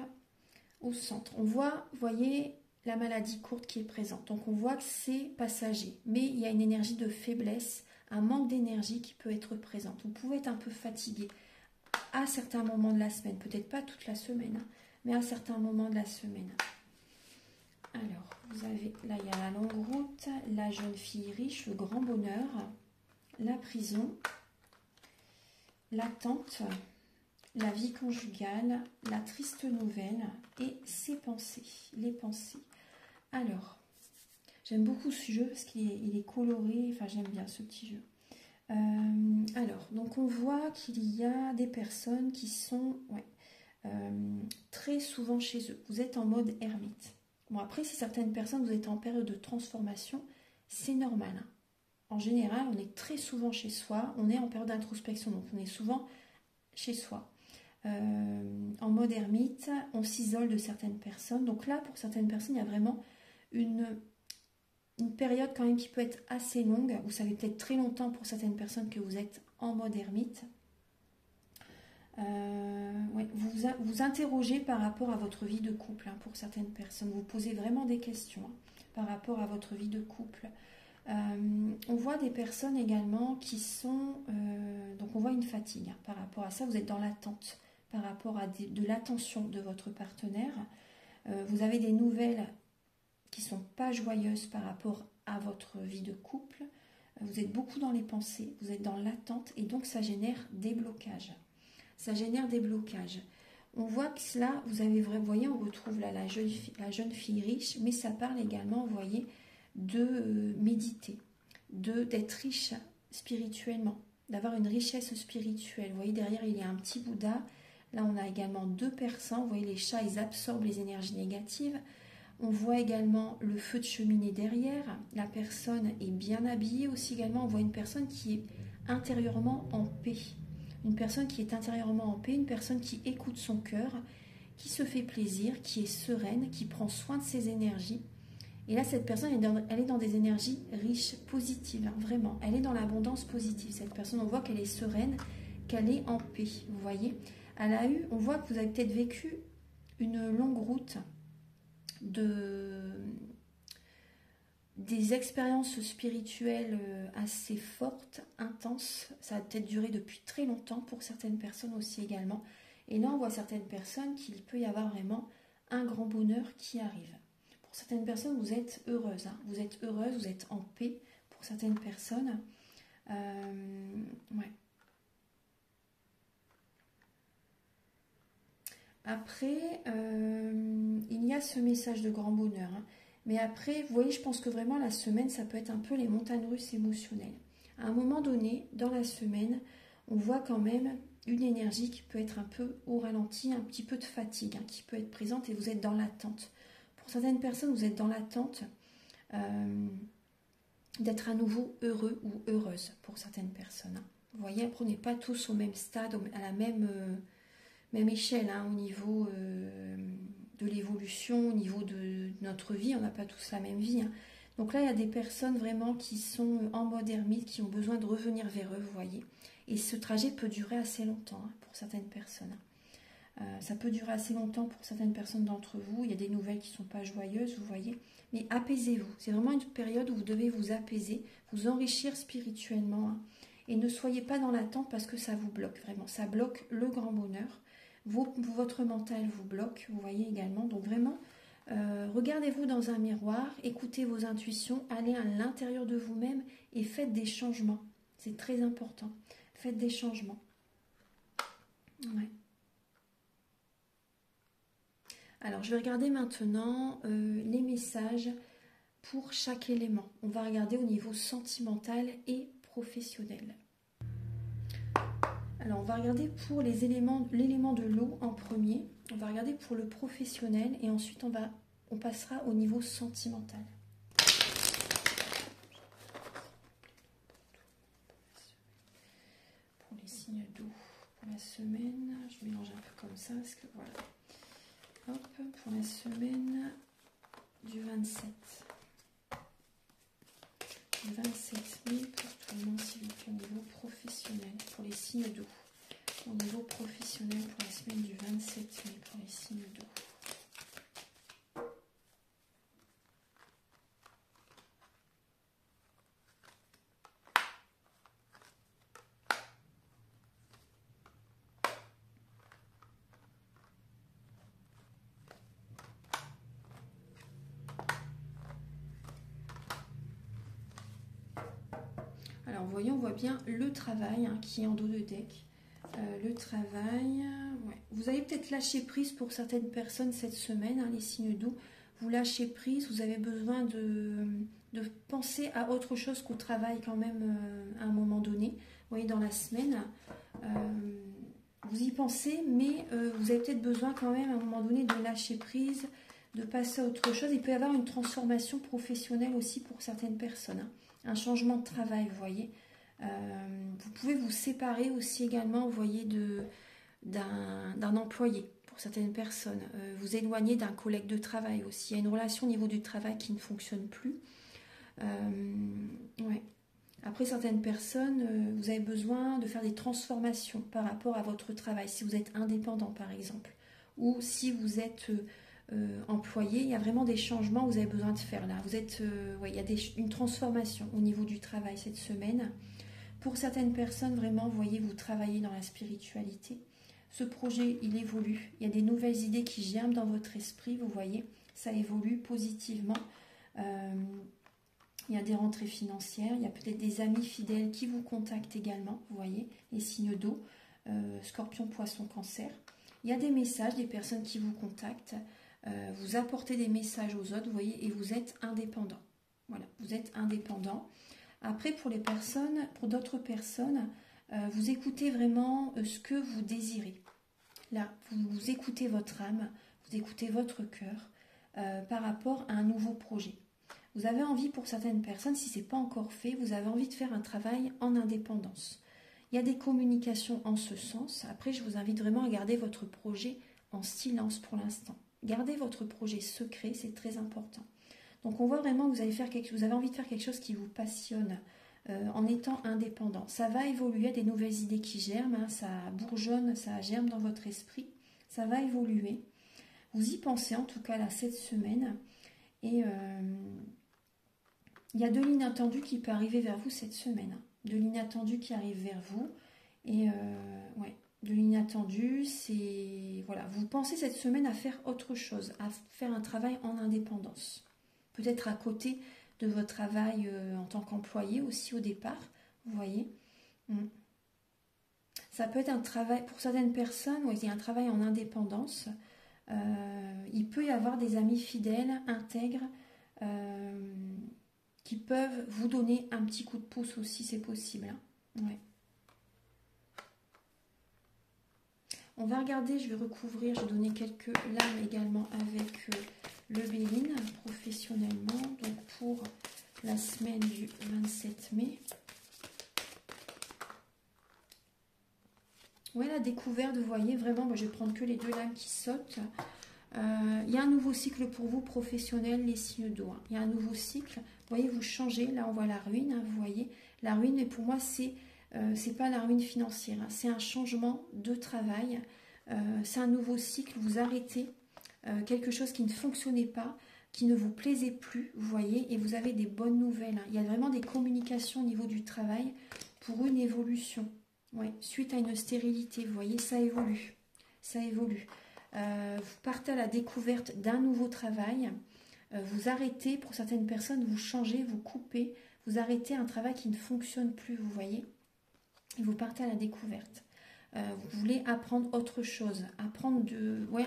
au centre. On voit, vous voyez, la maladie courte qui est présente. Donc, on voit que c'est passager. Mais il y a une énergie de faiblesse, un manque d'énergie qui peut être présente. Vous pouvez être un peu fatigué à certains moments de la semaine. Peut-être pas toute la semaine, hein, mais à certains moments de la semaine. Alors, vous avez, là, il y a la longue route, la jeune fille riche, le grand bonheur, la prison, l'attente, la vie conjugale, la triste nouvelle et ses pensées, les pensées. Alors, j'aime beaucoup ce jeu parce qu'il est coloré, enfin j'aime bien ce petit jeu. Alors, donc on voit qu'il y a des personnes qui sont très souvent chez eux. Vous êtes en mode ermite. Bon, après, si certaines personnes, vous êtes en période de transformation, c'est normal. Hein. En général, on est très souvent chez soi, on est en période d'introspection, donc on est souvent chez soi. En mode ermite, on s'isole de certaines personnes. Donc là, pour certaines personnes, il y a vraiment une période quand même qui peut être assez longue. Vous savez peut-être très longtemps pour certaines personnes que vous êtes en mode ermite. Vous interrogez par rapport à votre vie de couple, hein, pour certaines personnes. Vous posez vraiment des questions, hein, par rapport à votre vie de couple. On voit des personnes également qui sont... donc on voit une fatigue, hein, par rapport à ça. Vous êtes dans l'attente par rapport à de l'attention de votre partenaire. Vous avez des nouvelles qui ne sont pas joyeuses par rapport à votre vie de couple. Vous êtes beaucoup dans les pensées, vous êtes dans l'attente et donc ça génère des blocages. Ça génère des blocages. On voit que là, vous voyez, on retrouve là la jeune fille riche, mais ça parle également, vous voyez, de méditer, d'être riche spirituellement, d'avoir une richesse spirituelle. Vous voyez, derrière, il y a un petit Bouddha. Là, on a également 2 persans. Vous voyez, les chats, ils absorbent les énergies négatives. On voit également le feu de cheminée derrière. La personne est bien habillée aussi également. On voit une personne qui est intérieurement en paix. Une personne qui est intérieurement en paix, une personne qui écoute son cœur, qui se fait plaisir, qui est sereine, qui prend soin de ses énergies. Et là, cette personne, elle est dans des énergies riches, positives, hein, vraiment. Elle est dans l'abondance positive. Cette personne, on voit qu'elle est sereine, qu'elle est en paix, vous voyez. On voit que vous avez peut-être vécu une longue route des expériences spirituelles assez fortes, intenses. Ça a peut-être duré depuis très longtemps pour certaines personnes aussi également. Et là, on voit certaines personnes qu'il peut y avoir vraiment un grand bonheur qui arrive. Pour certaines personnes, vous êtes heureuse. Hein. Vous êtes heureuse, vous êtes en paix. Pour certaines personnes, ouais. Après, il y a ce message de grand bonheur. Hein. Mais après, vous voyez, je pense que vraiment la semaine, ça peut être un peu les montagnes russes émotionnelles. À un moment donné, dans la semaine, on voit quand même une énergie qui peut être un peu au ralenti, un petit peu de fatigue, hein, qui peut être présente et vous êtes dans l'attente. Pour certaines personnes, vous êtes dans l'attente d'être à nouveau heureux ou heureuse pour certaines personnes. Hein. Vous voyez, après, on n'est pas tous au même stade, à la même échelle, hein, au niveau de l'évolution, au niveau de notre vie. On n'a pas tous la même vie. Hein. Donc là, il y a des personnes vraiment qui sont en mode ermite, qui ont besoin de revenir vers eux, vous voyez. Et ce trajet peut durer assez longtemps, hein, pour certaines personnes. Ça peut durer assez longtemps pour certaines personnes d'entre vous. Il y a des nouvelles qui ne sont pas joyeuses, vous voyez. Mais apaisez-vous. C'est vraiment une période où vous devez vous apaiser, vous enrichir spirituellement. Hein. Et ne soyez pas dans l'attente parce que ça vous bloque, vraiment. Ça bloque le grand bonheur. Votre mental vous bloque, vous voyez également. Donc vraiment, regardez-vous dans un miroir, écoutez vos intuitions, allez à l'intérieur de vous-même et faites des changements. C'est très important. Faites des changements. Ouais. Alors, je vais regarder maintenant les messages pour chaque élément. On va regarder au niveau sentimental et professionnel. Alors, on va regarder pour les éléments, l'élément de l'eau en premier. On va regarder pour le professionnel et ensuite on passera au niveau sentimental. Pour les signes d'eau, pour la semaine, je mélange un peu comme ça parce que voilà. Hop, pour la semaine du 27. Le 27 mai pour tout le monde, s'il vous plaît, au niveau professionnel, pour les signes d'eau. Au niveau professionnel, pour la semaine du 27 mai, pour les signes d'eau. Alors, voyons, on voit bien le travail hein, qui est en dos de deck. Le travail, ouais. Vous avez peut-être lâché prise pour certaines personnes cette semaine, hein, les signes d'eau. Vous lâchez prise, vous avez besoin de penser à autre chose qu'au travail quand même à un moment donné. Vous voyez, dans la semaine, vous y pensez, mais vous avez peut-être besoin quand même à un moment donné de lâcher prise, de passer à autre chose. Il peut y avoir une transformation professionnelle aussi pour certaines personnes. Hein. Un changement de travail, vous voyez. Vous pouvez vous séparer aussi également, vous voyez, d'un employé pour certaines personnes. Vous éloigner d'un collègue de travail aussi. Il y a une relation au niveau du travail qui ne fonctionne plus. Ouais. Après, certaines personnes, vous avez besoin de faire des transformations par rapport à votre travail. Si vous êtes indépendant, par exemple, ou si vous êtes employé, il y a vraiment des changements que vous avez besoin de faire là. Vous êtes, ouais, il y a une transformation au niveau du travail cette semaine. Pour certaines personnes, vraiment, vous voyez, vous travaillez dans la spiritualité. Ce projet, il évolue. Il y a des nouvelles idées qui germent dans votre esprit, vous voyez. Ça évolue positivement. Il y a des rentrées financières. Il y a peut-être des amis fidèles qui vous contactent également, vous voyez. Les signes d'eau, Scorpion, Poisson, Cancer. Il y a des messages, des personnes qui vous contactent. Vous apportez des messages aux autres, vous voyez, et vous êtes indépendant. Voilà, vous êtes indépendant. Après, pour les personnes, pour d'autres personnes, vous écoutez vraiment ce que vous désirez. Là, vous écoutez votre âme, vous écoutez votre cœur par rapport à un nouveau projet. Vous avez envie, pour certaines personnes, si ce n'est pas encore fait, vous avez envie de faire un travail en indépendance. Il y a des communications en ce sens. Après, je vous invite vraiment à garder votre projet en silence pour l'instant. Gardez votre projet secret, c'est très important. Donc on voit vraiment que vous avez envie de faire quelque chose qui vous passionne en étant indépendant. Ça va évoluer, il y a des nouvelles idées qui germent, hein, ça bourgeonne, ça germe dans votre esprit. Ça va évoluer. Vous y pensez en tout cas là cette semaine. Et il y a de l'inattendu qui peut arriver vers vous cette semaine. Hein. De l'inattendu qui arrive vers vous. Et ouais, de l'inattendu, c'est... Voilà, vous pensez cette semaine à faire autre chose, à faire un travail en indépendance. Peut-être à côté de votre travail en tant qu'employé aussi au départ, vous voyez. Ça peut être un travail, pour certaines personnes, il y a un travail en indépendance. Il peut y avoir des amis fidèles, intègres, qui peuvent vous donner un petit coup de pouce aussi, c'est possible. Hein. Ouais. On va regarder, je vais recouvrir, je vais donner quelques lames également avec le Béline professionnellement, donc pour la semaine du 27 mai. Ouais, la découverte, vous voyez, vraiment, moi, je vais prendre que les deux lames qui sautent. Il y a un nouveau cycle pour vous, professionnel, les signes d'eau. Hein. Il y a un nouveau cycle. Vous voyez, vous changez. Là, on voit la ruine, hein, vous voyez. La ruine, mais pour moi, c'est pas la ruine financière. Hein. C'est un changement de travail. C'est un nouveau cycle. Vous arrêtez quelque chose qui ne fonctionnait pas, qui ne vous plaisait plus, vous voyez, et vous avez des bonnes nouvelles. Hein. Il y a vraiment des communications au niveau du travail pour une évolution. Ouais, suite à une stérilité, vous voyez, ça évolue. Ça évolue. Vous partez à la découverte d'un nouveau travail. Vous arrêtez, pour certaines personnes, vous changez, vous coupez. Vous arrêtez un travail qui ne fonctionne plus, vous voyez. Et vous partez à la découverte. Vous voulez apprendre autre chose, apprendre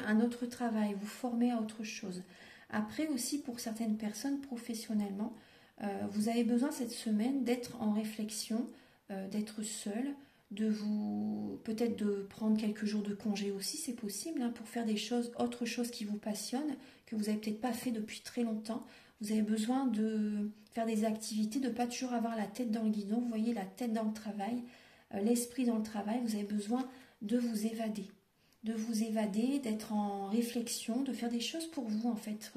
un autre travail, vous former à autre chose. Après aussi, pour certaines personnes, professionnellement, vous avez besoin cette semaine d'être en réflexion, d'être seul, de vous, peut-être de prendre quelques jours de congé aussi, c'est possible, hein, pour faire des choses, autre chose qui vous passionne, que vous n'avez peut-être pas fait depuis très longtemps. Vous avez besoin de faire des activités, de ne pas toujours avoir la tête dans le guidon, vous voyez, la tête dans le travail, l'esprit dans le travail. Vous avez besoin de vous évader, d'être en réflexion, de faire des choses pour vous, en fait.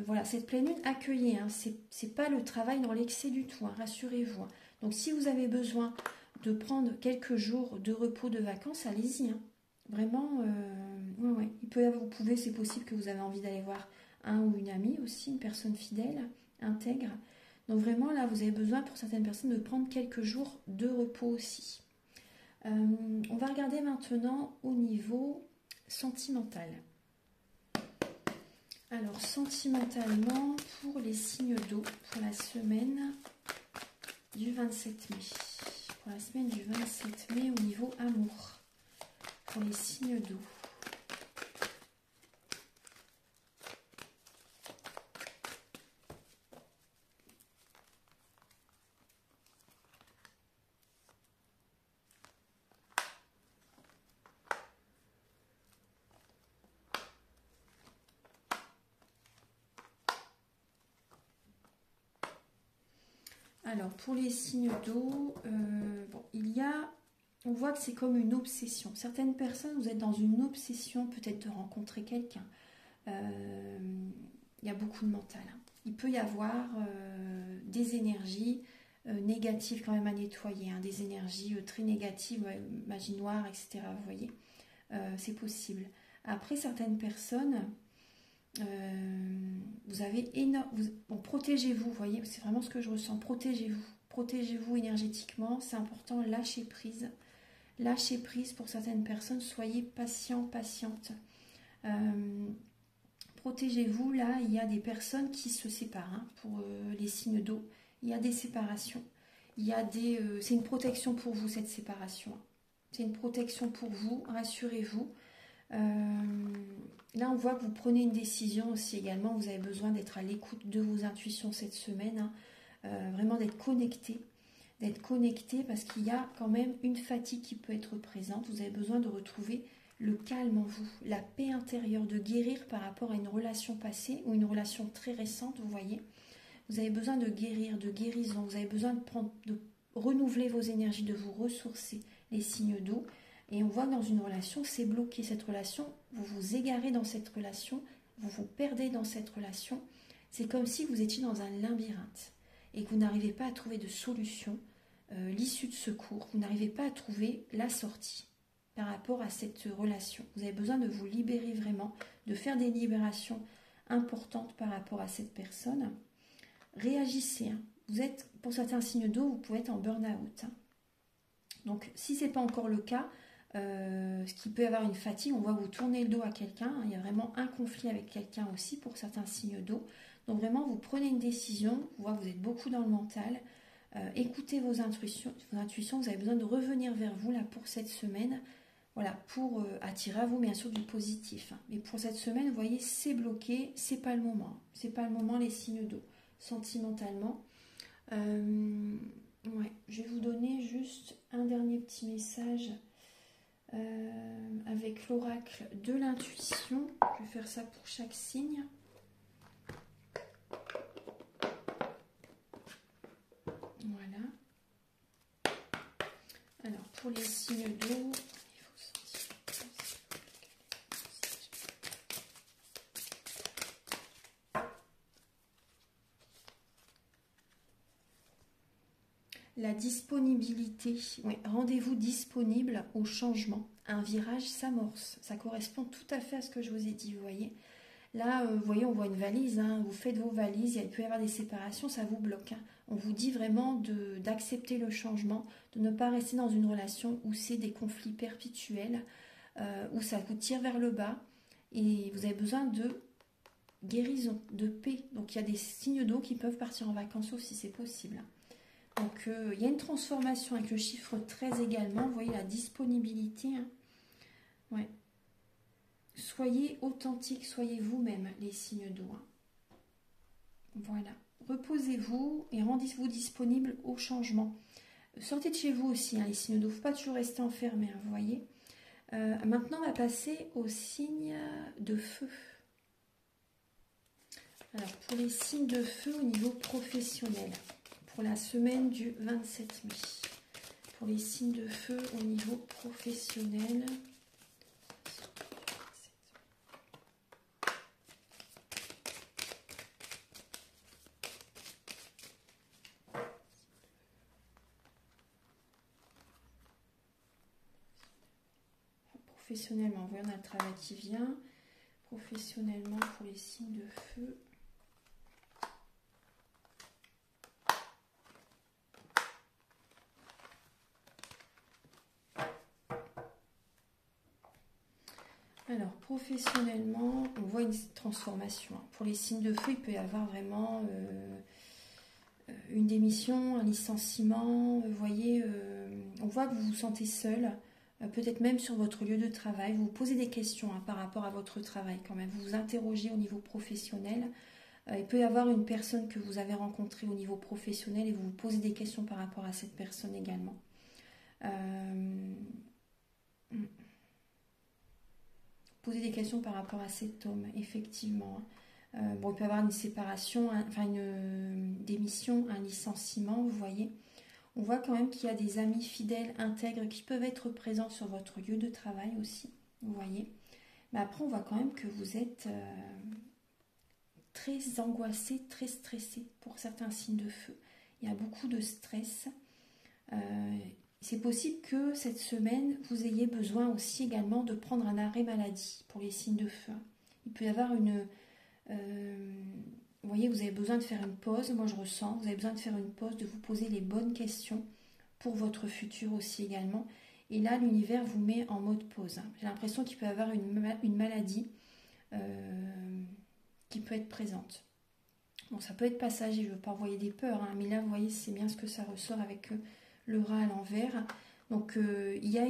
Voilà, cette pleine lune, accueillez, hein, c'est pas le travail dans l'excès du tout, hein, rassurez-vous, hein. Donc si vous avez besoin de prendre quelques jours de repos, de vacances, allez-y, hein. Vraiment, ouais. Vous pouvez, c'est possible que vous avez envie d'aller voir un ou une amie aussi, une personne fidèle, intègre. Donc vraiment, là, vous avez besoin, pour certaines personnes, de prendre quelques jours de repos aussi. On va regarder maintenant au niveau sentimental. Alors, sentimentalement, pour les signes d'eau, pour la semaine du 27 mai. Pour la semaine du 27 mai, au niveau amour, pour les signes d'eau. Alors, pour les signes d'eau, on voit que c'est comme une obsession. Certaines personnes, vous êtes dans une obsession peut-être de rencontrer quelqu'un. Il y a beaucoup de mental, hein. Il peut y avoir des énergies négatives quand même à nettoyer, hein, des énergies très négatives, magie noire, etc. Vous voyez, c'est possible. Après, certaines personnes... vous avez protégez-vous, vous voyez, c'est vraiment ce que je ressens, protégez-vous énergétiquement, c'est important, lâchez prise pour certaines personnes, soyez patiente, protégez-vous. Là, il y a des personnes qui se séparent, hein, pour les signes d'eau, il y a des séparations, c'est une protection pour vous, cette séparation, c'est une protection pour vous, rassurez-vous. Là, on voit que vous prenez une décision aussi également. Vous avez besoin d'être à l'écoute de vos intuitions cette semaine, hein. Vraiment d'être connecté parce qu'il y a quand même une fatigue qui peut être présente. Vous avez besoin de retrouver le calme en vous, la paix intérieure, de guérir par rapport à une relation passée ou une relation très récente, vous voyez. Vous avez besoin de guérir, de guérison. Vous avez besoin de renouveler vos énergies, de vous ressourcer, les signes d'eau. Et on voit que dans une relation, c'est bloqué. Cette relation, vous vous égarez dans cette relation, vous vous perdez dans cette relation. C'est comme si vous étiez dans un labyrinthe et que vous n'arrivez pas à trouver de solution, l'issue de secours. Vous n'arrivez pas à trouver la sortie par rapport à cette relation. Vous avez besoin de vous libérer vraiment, de faire des libérations importantes par rapport à cette personne. Réagissez, hein. Vous êtes, pour certains signes d'eau, vous pouvez être en burn-out, hein. Donc, si ce n'est pas encore le cas, ce qui peut y avoir une fatigue, on voit que vous tournez le dos à quelqu'un, hein, il y a vraiment un conflit avec quelqu'un aussi pour certains signes d'eau. Donc vraiment, vous prenez une décision, on voit que vous êtes beaucoup dans le mental, écoutez vos intuitions, vous avez besoin de revenir vers vous là pour cette semaine, voilà, pour attirer à vous bien sûr du positif, hein. Mais pour cette semaine, vous voyez, c'est bloqué, c'est pas le moment, les signes d'eau, sentimentalement. Ouais, je vais vous donner juste un dernier petit message avec l'oracle de l'intuition. Je vais faire ça pour chaque signe. Voilà. Alors, pour les signes d'eau, la disponibilité, oui, rendez-vous disponible au changement. Un virage s'amorce. Ça correspond tout à fait à ce que je vous ai dit, vous voyez. Là, vous voyez, on voit une valise, hein, vous faites vos valises, il peut y avoir des séparations, ça vous bloque, hein. On vous dit vraiment d'accepter le changement, de ne pas rester dans une relation où c'est des conflits perpétuels, où ça vous tire vers le bas, et vous avez besoin de guérison, de paix. Donc il y a des signes d'eau qui peuvent partir en vacances aussi, c'est possible. Donc il y a une transformation avec le chiffre 13 également, vous voyez la disponibilité, hein. Ouais. Soyez authentique, soyez vous-même, les signes d'eau, hein. Voilà. Reposez-vous et rendez-vous disponible au changement. Sortez de chez vous aussi, hein, les signes ne doivent pas toujours rester enfermés, hein, vous voyez. Maintenant, on va passer aux signes de feu. Alors, pour les signes de feu au niveau professionnel, pour la semaine du 27 mai. Pour les signes de feu au niveau professionnel. Professionnellement, voyons, on a le travail qui vient. Professionnellement, pour les signes de feu. Alors, professionnellement, on voit une transformation. Pour les signes de feu, il peut y avoir vraiment une démission, un licenciement. Vous voyez, on voit que vous vous sentez seul, peut-être même sur votre lieu de travail. Vous vous posez des questions par rapport à votre travail quand même. Vous vous interrogez au niveau professionnel. Il peut y avoir une personne que vous avez rencontrée au niveau professionnel et vous vous posez des questions par rapport à cette personne également. Poser des questions par rapport à cet homme, effectivement. Bon, il peut y avoir une séparation, enfin une démission, un licenciement, vous voyez. On voit quand même qu'il y a des amis fidèles, intègres, qui peuvent être présents sur votre lieu de travail aussi, vous voyez. Mais après, on voit quand même que vous êtes très angoissé, très stressé pour certains signes de feu. Il y a beaucoup de stress. C'est possible que cette semaine, vous ayez besoin aussi également de prendre un arrêt maladie pour les signes de feu. Il peut y avoir une... vous voyez, vous avez besoin de faire une pause, moi je ressens, vous avez besoin de faire une pause, de vous poser les bonnes questions pour votre futur aussi également. Et là, l'univers vous met en mode pause. J'ai l'impression qu'il peut y avoir une maladie qui peut être présente. Bon, ça peut être passager, je ne veux pas envoyer des peurs, hein, mais là, vous voyez, c'est bien ce que ça ressort avec le rat à l'envers. Donc, il y a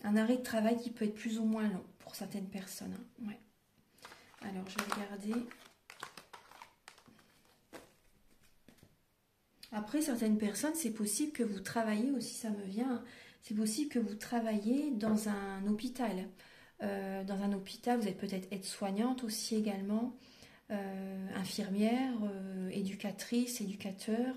un arrêt de travail qui peut être plus ou moins long pour certaines personnes. Hein. Ouais. Alors, je vais regarder. Après, certaines personnes, c'est possible que vous travaillez aussi, ça me vient, c'est possible que vous travaillez dans un hôpital. Dans un hôpital, vous êtes peut-être aide-soignante aussi également, infirmière, éducatrice, éducateur.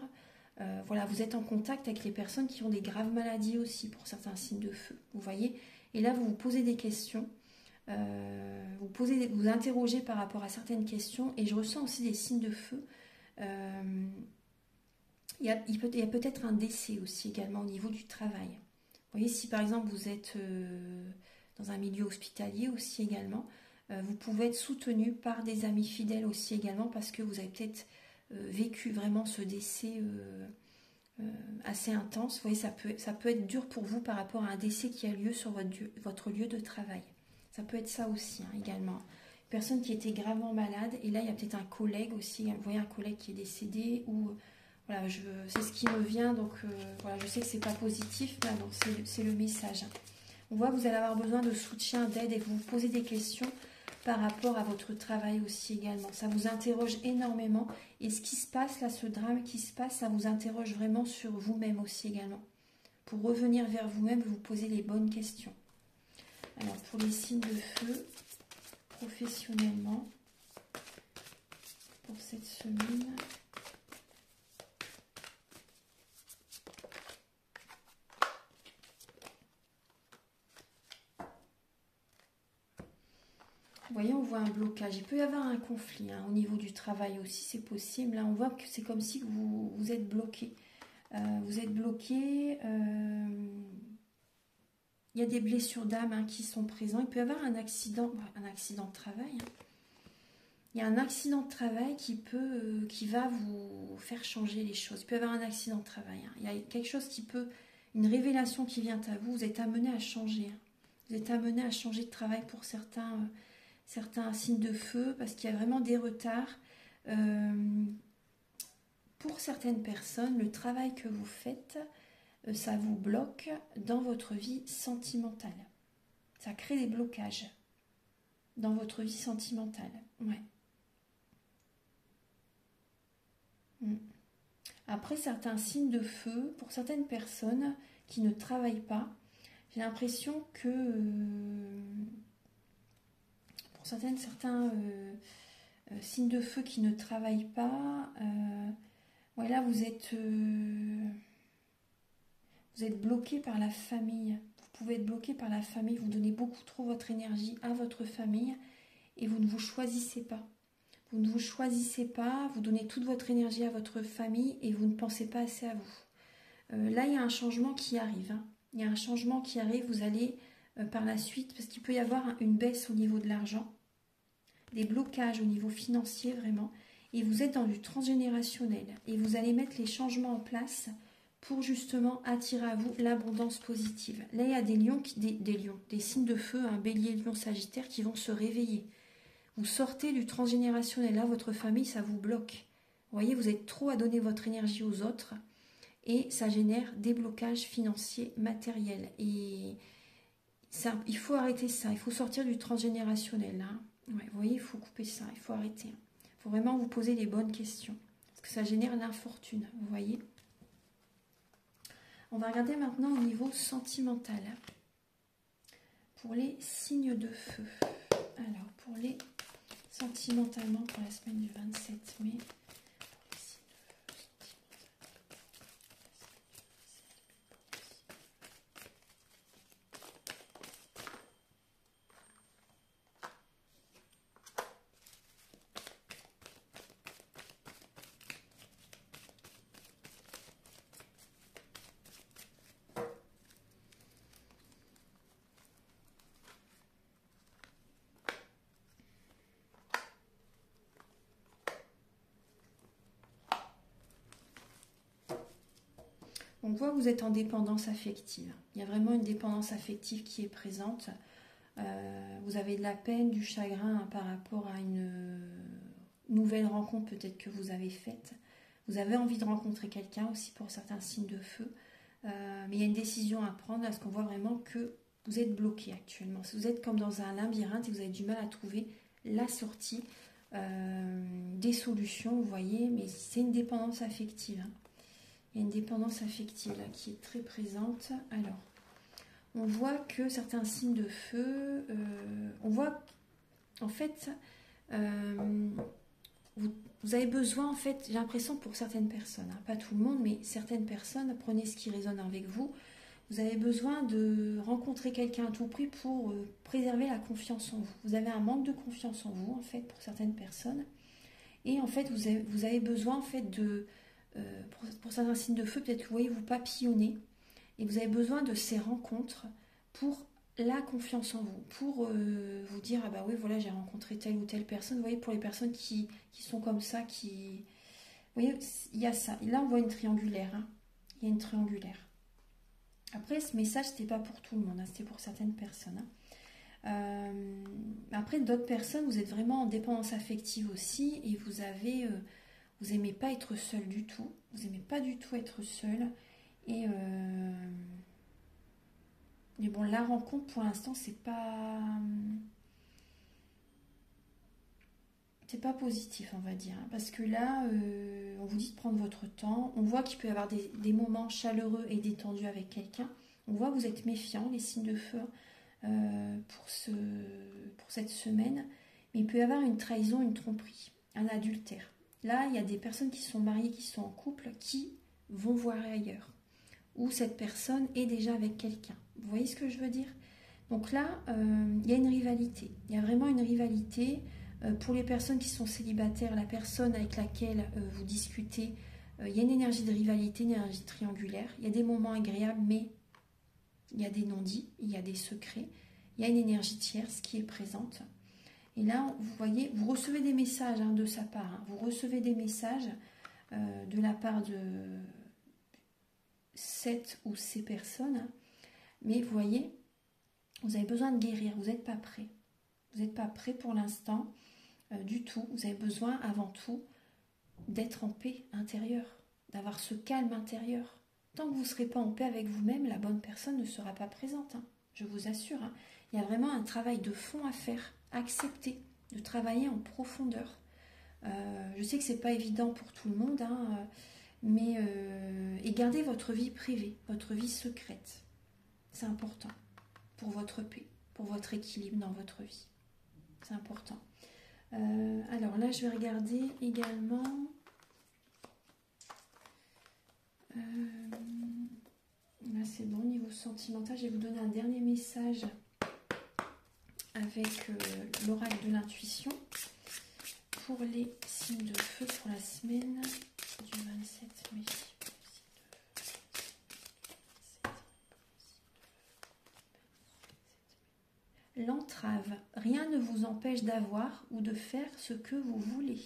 Voilà, vous êtes en contact avec les personnes qui ont des graves maladies aussi pour certains signes de feu, vous voyez. Et là, vous vous posez des questions, vous interrogez par rapport à certaines questions, et je ressens aussi des signes de feu. Il y a peut-être un décès aussi également au niveau du travail. Vous voyez, si par exemple vous êtes dans un milieu hospitalier aussi également, vous pouvez être soutenu par des amis fidèles aussi également parce que vous avez peut-être vécu vraiment ce décès assez intense. Vous voyez, ça peut être dur pour vous par rapport à un décès qui a lieu sur votre lieu de travail. Ça peut être ça aussi hein, également. Une personne qui était gravement malade et là il y a peut-être un collègue aussi, vous voyez un collègue qui est décédé ou... Voilà, c'est ce qui me vient, donc voilà, je sais que c'est pas positif, mais bon, c'est le message. On voit que vous allez avoir besoin de soutien, d'aide et que vous vous posez des questions par rapport à votre travail aussi également. Ça vous interroge énormément et ce qui se passe là, ce drame qui se passe, ça vous interroge vraiment sur vous-même aussi également. Pour revenir vers vous-même, vous posez les bonnes questions. Alors pour les signes de feu, professionnellement, pour cette semaine... Vous voyez, on voit un blocage. Il peut y avoir un conflit hein, au niveau du travail aussi, c'est possible. Là, on voit que c'est comme si vous êtes bloqué. Vous êtes bloqué. Il y a des blessures d'âme hein, qui sont présentes. Il peut y avoir un accident de travail. Hein. Il y a un accident de travail qui va vous faire changer les choses. Il peut y avoir un accident de travail. Hein. Il y a quelque chose une révélation qui vient à vous. Vous êtes amené à changer. Hein. Vous êtes amené à changer de travail pour certains signes de feu, parce qu'il y a vraiment des retards. Pour certaines personnes, le travail que vous faites, ça vous bloque dans votre vie sentimentale. Ça crée des blocages dans votre vie sentimentale. Ouais. Après, certains signes de feu, pour certaines personnes qui ne travaillent pas, j'ai l'impression que pour certains signes de feu qui ne travaillent pas, voilà, vous êtes bloqué par la famille. Vous pouvez être bloqué par la famille, vous donnez beaucoup trop votre énergie à votre famille et vous ne vous choisissez pas. Vous ne vous choisissez pas, vous donnez toute votre énergie à votre famille et vous ne pensez pas assez à vous. Là, il y a un changement qui arrive. Hein. Il y a un changement qui arrive, vous allez par la suite, parce qu'il peut y avoir une baisse au niveau de l'argent, des blocages au niveau financier vraiment, et vous êtes dans du transgénérationnel. Et vous allez mettre les changements en place pour justement attirer à vous l'abondance positive. Là, il y a des lions, des signes de feu, un bélier, lion, sagittaire qui vont se réveiller. Vous sortez du transgénérationnel. Là, votre famille, ça vous bloque. Vous voyez, vous êtes trop à donner votre énergie aux autres et ça génère des blocages financiers, matériels. Et ça, il faut arrêter ça. Il faut sortir du transgénérationnel. Hein. Ouais, vous voyez, il faut couper ça. Il faut arrêter. Il faut vraiment vous poser les bonnes questions. Parce que ça génère l'infortune. Vous voyez. On va regarder maintenant au niveau sentimental. Pour les signes de feu. Alors, pour les sentimentalement pour la semaine du 27 mai. On voit que vous êtes en dépendance affective. Il y a vraiment une dépendance affective qui est présente. Vous avez de la peine, du chagrin hein, par rapport à une nouvelle rencontre peut-être que vous avez faite. Vous avez envie de rencontrer quelqu'un aussi pour certains signes de feu. Mais il y a une décision à prendre parce qu'on voit vraiment que vous êtes bloqué actuellement. Vous êtes comme dans un labyrinthe et vous avez du mal à trouver la sortie, des solutions, vous voyez. Mais c'est une dépendance affective. Hein. Il y a une dépendance affective là, qui est très présente. Alors, on voit que certains signes de feu, on voit en fait, vous avez besoin, en fait, j'ai l'impression pour certaines personnes, hein, pas tout le monde, mais certaines personnes, prenez ce qui résonne avec vous, vous avez besoin de rencontrer quelqu'un à tout prix pour préserver la confiance en vous. Vous avez un manque de confiance en vous, en fait, pour certaines personnes. Et en fait, vous avez besoin, en fait, de... pour certains signes de feu, peut-être que vous voyez, vous papillonnez. Et vous avez besoin de ces rencontres pour la confiance en vous, pour vous dire, ah bah oui, voilà, j'ai rencontré telle ou telle personne. Vous voyez, pour les personnes qui sont comme ça, qui... Vous voyez, il y a ça. Et là, on voit une triangulaire. Hein. Il y a une triangulaire. Après, ce message, c'était pas pour tout le monde, hein, c'était pour certaines personnes. Hein. Après, d'autres personnes, vous êtes vraiment en dépendance affective aussi et vous avez... vous n'aimez pas être seul du tout. Vous n'aimez pas du tout être seul. Et mais bon, la rencontre, pour l'instant, c'est pas positif, on va dire. Hein, parce que là, on vous dit de prendre votre temps. On voit qu'il peut y avoir des moments chaleureux et détendus avec quelqu'un. On voit que vous êtes méfiant, les signes de feu, pour cette semaine. Mais il peut y avoir une trahison, une tromperie, un adultère. Là, il y a des personnes qui sont mariées, qui sont en couple, qui vont voir ailleurs. Ou cette personne est déjà avec quelqu'un. Vous voyez ce que je veux dire? Donc là, il y a une rivalité. Il y a vraiment une rivalité. Pour les personnes qui sont célibataires, la personne avec laquelle vous discutez, il y a une énergie de rivalité, une énergie triangulaire. Il y a des moments agréables, mais il y a des non-dits, il y a des secrets. Il y a une énergie tierce qui est présente. Et là, vous voyez, vous recevez des messages hein, de sa part. Hein. Vous recevez des messages de la part de cette ou ces personnes. Mais vous voyez, vous avez besoin de guérir. Vous n'êtes pas prêt. Vous n'êtes pas prêt pour l'instant du tout. Vous avez besoin avant tout d'être en paix intérieure, d'avoir ce calme intérieur. Tant que vous ne serez pas en paix avec vous-même, la bonne personne ne sera pas présente. Hein. Je vous assure. Hein. Il y a vraiment un travail de fond à faire. Accepter de travailler en profondeur. Je sais que c'est pas évident pour tout le monde. Hein. mais et gardez votre vie privée, votre vie secrète. C'est important pour votre paix, pour votre équilibre dans votre vie. C'est important. Alors là, je vais regarder également... là, c'est bon, niveau sentimental. Je vais vous donner un dernier message avec l'oracle de l'intuition pour les signes de feu pour la semaine du 27 mai. L'entrave. Rien ne vous empêche d'avoir ou de faire ce que vous voulez.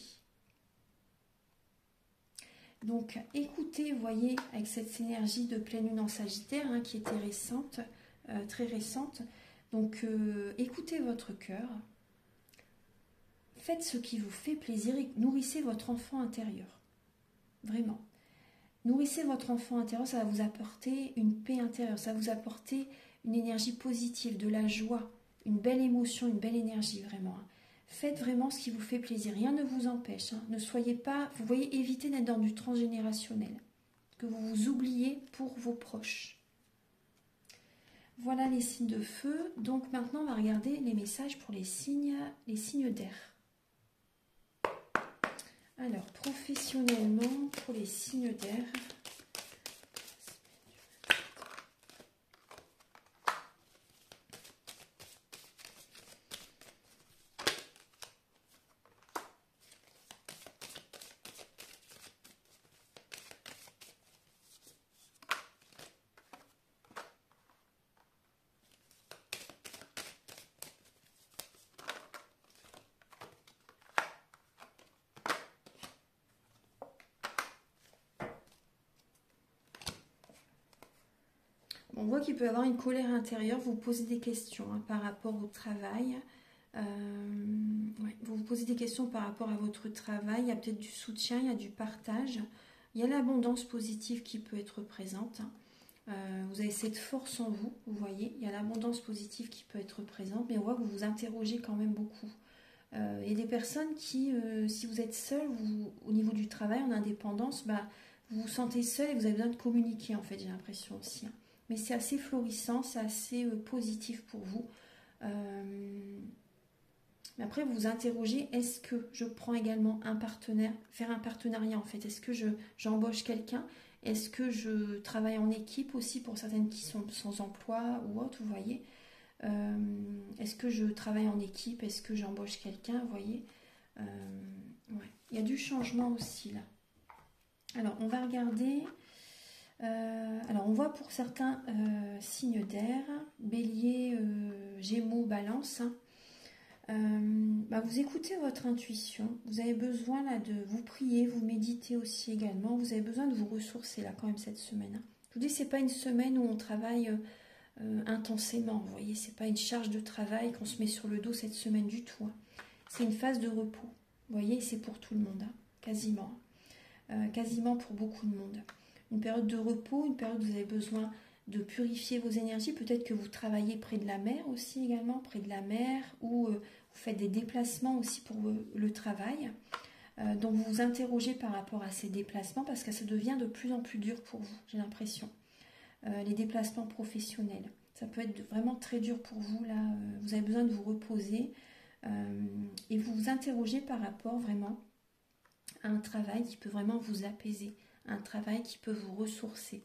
Donc, écoutez, voyez, avec cette énergie de pleine lune en Sagittaire, hein, qui était récente, très récente. Donc, écoutez votre cœur. Faites ce qui vous fait plaisir et nourrissez votre enfant intérieur. Vraiment. Nourrissez votre enfant intérieur, ça va vous apporter une paix intérieure, ça va vous apporter une énergie positive, de la joie, une belle émotion, une belle énergie, vraiment. Faites vraiment ce qui vous fait plaisir, rien ne vous empêche. Ne soyez pas, vous voyez, évitez d'être dans du transgénérationnel, que vous vous oubliez pour vos proches. Voilà les signes de feu. Donc maintenant, on va regarder les messages pour les signes d'air. Alors, professionnellement, pour les signes d'air... On voit qu'il peut y avoir une colère intérieure, vous posez des questions hein, par rapport au travail. Vous vous posez des questions par rapport à votre travail, il y a peut-être du soutien, il y a du partage, il y a l'abondance positive qui peut être présente. Vous avez cette force en vous, vous voyez, il y a l'abondance positive qui peut être présente, mais on voit que vous vous interrogez quand même beaucoup. Il y a des personnes qui, si vous êtes seul, au niveau du travail, en indépendance, vous vous sentez seul et vous avez besoin de communiquer, en fait, j'ai l'impression aussi. Hein. Mais c'est assez florissant, c'est assez positif pour vous. Mais après, vous vous interrogez, est-ce que je prends également un partenaire, faire un partenariat en fait? Est-ce que j'embauche quelqu'un? Est-ce que je travaille en équipe aussi pour certaines qui sont sans emploi ou autre, vous voyez? Est-ce que je travaille en équipe? Est-ce que j'embauche quelqu'un, vous voyez? Ouais. Il y a du changement aussi là. Alors, on va regarder... alors, on voit pour certains signes d'air, Bélier, Gémeaux, Balance. Vous écoutez votre intuition. Vous avez besoin là de vous prier, vous méditez aussi également. Vous avez besoin de vous ressourcer là quand même cette semaine. Je vous dis, c'est pas une semaine où on travaille intensément. Vous voyez, c'est pas une charge de travail qu'on se met sur le dos cette semaine du tout. Hein. C'est une phase de repos. Vous voyez, c'est pour tout le monde, hein, quasiment. Quasiment pour beaucoup de monde. Une période de repos, une période où vous avez besoin de purifier vos énergies. Peut-être que vous travaillez près de la mer aussi également, près de la mer, ou vous faites des déplacements aussi pour le travail. Donc vous vous interrogez par rapport à ces déplacements parce que ça devient de plus en plus dur pour vous, j'ai l'impression. Les déplacements professionnels, ça peut être vraiment très dur pour vous. Là, vous avez besoin de vous reposer et vous vous interrogez par rapport vraiment à un travail qui peut vraiment vous apaiser, un travail qui peut vous ressourcer,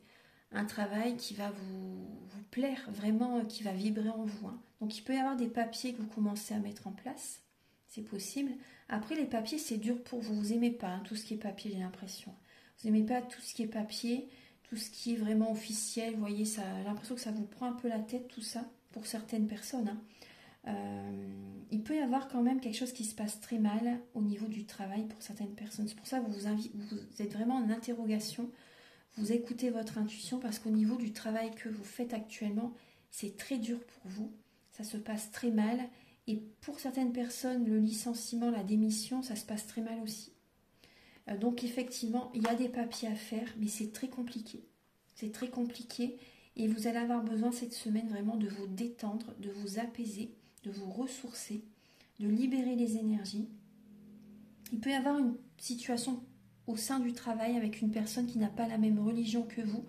un travail qui va vous plaire, vraiment, qui va vibrer en vous. Hein. Donc il peut y avoir des papiers que vous commencez à mettre en place, c'est possible. Après les papiers, c'est dur pour vous, vous n'aimez pas hein, tout ce qui est papier, j'ai l'impression. Vous n'aimez pas tout ce qui est papier, tout ce qui est vraiment officiel, vous voyez, j'ai l'impression que ça vous prend un peu la tête tout ça, pour certaines personnes. Hein. Il peut y avoir quand même quelque chose qui se passe très mal au niveau du travail pour certaines personnes. C'est pour ça que vous êtes vraiment en interrogation. Vous écoutez votre intuition parce qu'au niveau du travail que vous faites actuellement, c'est très dur pour vous. Ça se passe très mal. Et pour certaines personnes, le licenciement, la démission, ça se passe très mal aussi. Donc effectivement, il y a des papiers à faire, mais c'est très compliqué. C'est très compliqué. Et vous allez avoir besoin cette semaine vraiment de vous détendre, de vous apaiser, de vous ressourcer, de libérer les énergies. Il peut y avoir une situation au sein du travail avec une personne qui n'a pas la même religion que vous,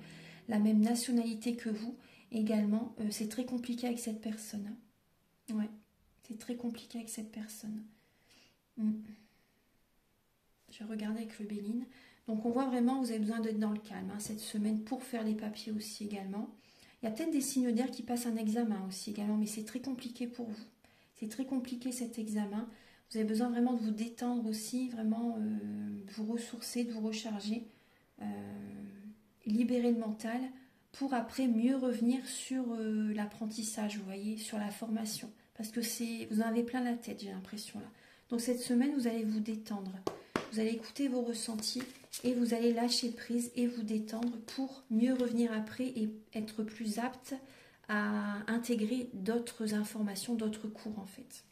la même nationalité que vous. Également, c'est très compliqué avec cette personne. Ouais, c'est très compliqué avec cette personne. Je vais regarder avec le Béline. Donc on voit vraiment, vous avez besoin d'être dans le calme cette semaine pour faire les papiers aussi également. Il y a peut-être des signes d'air qui passent un examen aussi également, mais c'est très compliqué pour vous. C'est très compliqué cet examen. Vous avez besoin vraiment de vous détendre aussi, vraiment de vous ressourcer, de vous recharger, libérer le mental pour après mieux revenir sur l'apprentissage, vous voyez, sur la formation. Parce que vous en avez plein la tête, j'ai l'impression là. Donc cette semaine, vous allez vous détendre. Vous allez écouter vos ressentis et vous allez lâcher prise et vous détendre pour mieux revenir après et être plus apte à intégrer d'autres informations, d'autres cours en fait.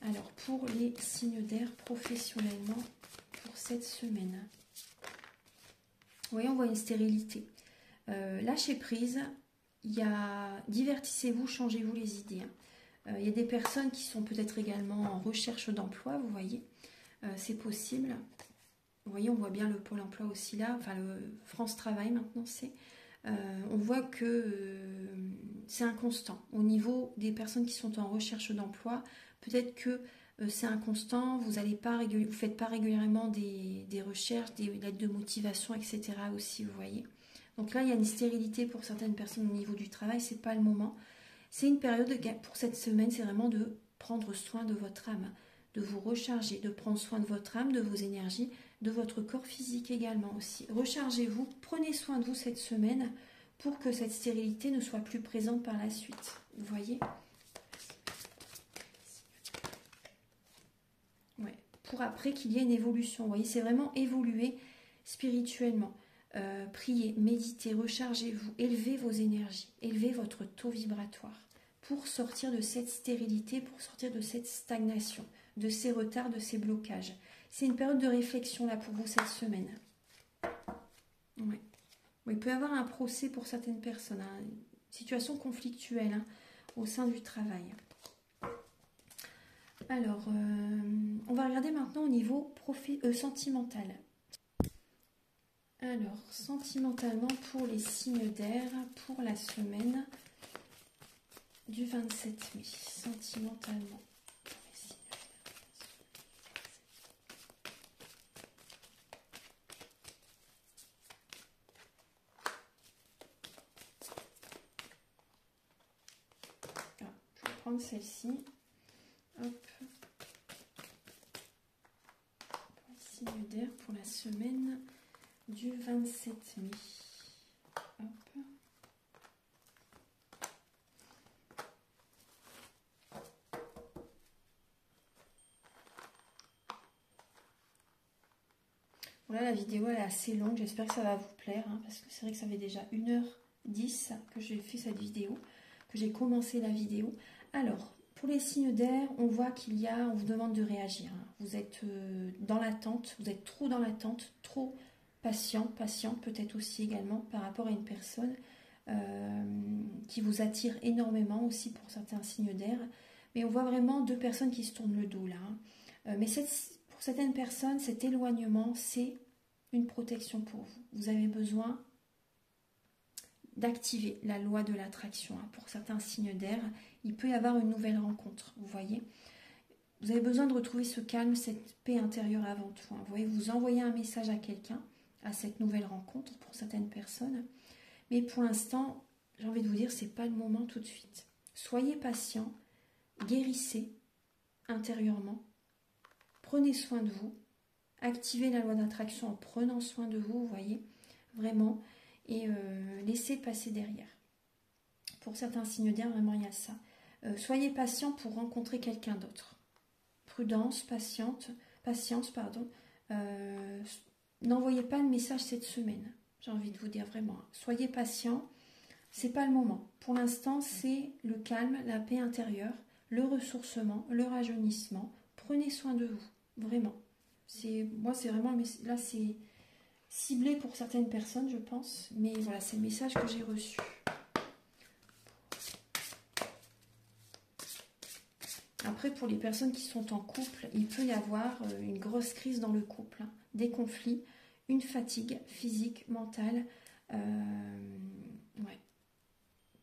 Alors pour les signes d'air professionnellement pour cette semaine. Vous voyez, on voit une stérilité. Lâchez prise, divertissez-vous, changez-vous les idées. Il y a des personnes qui sont peut-être également en recherche d'emploi, vous voyez. C'est possible. Vous voyez, on voit bien le Pôle emploi aussi là, enfin le France Travail maintenant c'est. On voit que c'est inconstant. Au niveau des personnes qui sont en recherche d'emploi, peut-être que c'est inconstant, vous ne faites pas régulièrement des recherches, des lettres de motivation, etc. aussi, vous voyez. Donc là, il y a une stérilité pour certaines personnes au niveau du travail, c'est pas le moment. C'est une période, pour cette semaine, c'est vraiment de prendre soin de votre âme, de vous recharger, de prendre soin de votre âme, de vos énergies, de votre corps physique également aussi. Rechargez-vous, prenez soin de vous cette semaine pour que cette stérilité ne soit plus présente par la suite. Vous voyez ? Ouais. Pour après qu'il y ait une évolution. Vous voyez, c'est vraiment évoluer spirituellement. Priez, méditez, rechargez-vous, élevez vos énergies, élevez votre taux vibratoire pour sortir de cette stérilité, pour sortir de cette stagnation, de ces retards, de ces blocages. C'est une période de réflexion là pour vous cette semaine. Ouais. Il peut y avoir un procès pour certaines personnes, une situation conflictuelle au sein du travail. Alors, on va regarder maintenant au niveau sentimental. Alors, sentimentalement pour les signes d'air, pour la semaine du 27 mai. Sentimentalement. Je vais prendre celle-ci. Hop. Pour les signes d'air pour la semaine du 27 mai. Hop. Voilà, la vidéo elle est assez longue, j'espère que ça va vous plaire, parce que c'est vrai que ça fait déjà 1h10 que j'ai fait cette vidéo, que j'ai commencé la vidéo. Alors, pour les signes d'air, on voit on vous demande de réagir. Vous êtes dans l'attente, vous êtes trop dans l'attente, trop patiente peut-être aussi également par rapport à une personne qui vous attire énormément aussi pour certains signes d'air. Mais on voit vraiment deux personnes qui se tournent le dos là. Mais pour certaines personnes, cet éloignement, c'est une protection pour vous. Vous avez besoin d'activer la loi de l'attraction. Pour certains signes d'air, il peut y avoir une nouvelle rencontre, vous voyez. Vous avez besoin de retrouver ce calme, cette paix intérieure avant tout. Vous voyez, vous envoyez un message à quelqu'un, à cette nouvelle rencontre pour certaines personnes. Mais pour l'instant, j'ai envie de vous dire, c'est pas le moment tout de suite. Soyez patient, guérissez intérieurement, prenez soin de vous, activez la loi d'attraction en prenant soin de vous, vous voyez, vraiment, et laissez passer derrière. Pour certains signes d'air, vraiment, il y a ça. Soyez patient pour rencontrer quelqu'un d'autre. Prudence, patience, pardon. N'envoyez pas le message cette semaine. J'ai envie de vous dire vraiment. Soyez patient. C'est pas le moment. Pour l'instant, c'est le calme, la paix intérieure, le ressourcement, le rajeunissement. Prenez soin de vous. Vraiment. Moi, c'est vraiment... Là, c'est ciblé pour certaines personnes, je pense. Mais voilà, c'est le message que j'ai reçu. Après, pour les personnes qui sont en couple, il peut y avoir une grosse crise dans le couple, hein, des conflits, une fatigue physique, mentale. Ouais.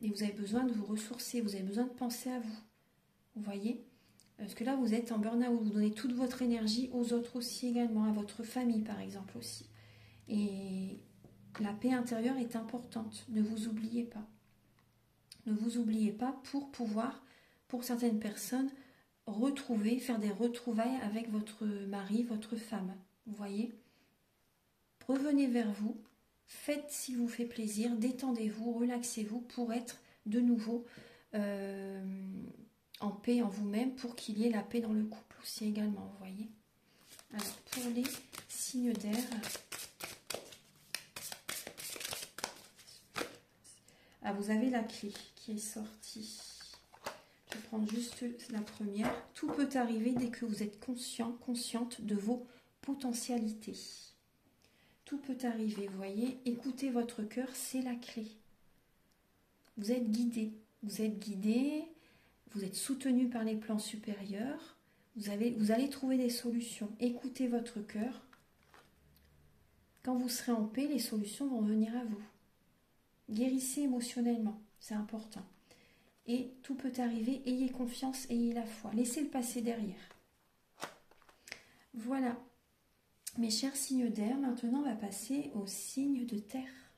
Et vous avez besoin de vous ressourcer, vous avez besoin de penser à vous. Vous voyez? Parce que là, vous êtes en burn-out, vous donnez toute votre énergie aux autres aussi également, à votre famille par exemple aussi. Et la paix intérieure est importante, ne vous oubliez pas. Ne vous oubliez pas pour pouvoir, pour certaines personnes, retrouver, faire des retrouvailles avec votre mari, votre femme. Vous voyez? Revenez vers vous, faites ce qui vous fait plaisir, détendez-vous, relaxez-vous pour être de nouveau en paix en vous-même, pour qu'il y ait la paix dans le couple aussi également, vous voyez. Alors, pour les signes d'air, vous avez la clé qui est sortie. Je vais prendre juste la première. Tout peut arriver dès que vous êtes conscient, consciente de vos potentialités. Tout peut arriver, vous voyez. Écoutez votre cœur, c'est la clé. Vous êtes guidé. Vous êtes guidé, vous êtes soutenu par les plans supérieurs. Vous allez trouver des solutions. Écoutez votre cœur. Quand vous serez en paix, les solutions vont venir à vous. Guérissez émotionnellement, c'est important. Et tout peut arriver, ayez confiance, ayez la foi. Laissez le passé derrière. Voilà. Mes chers signes d'air, maintenant on va passer aux signes de terre.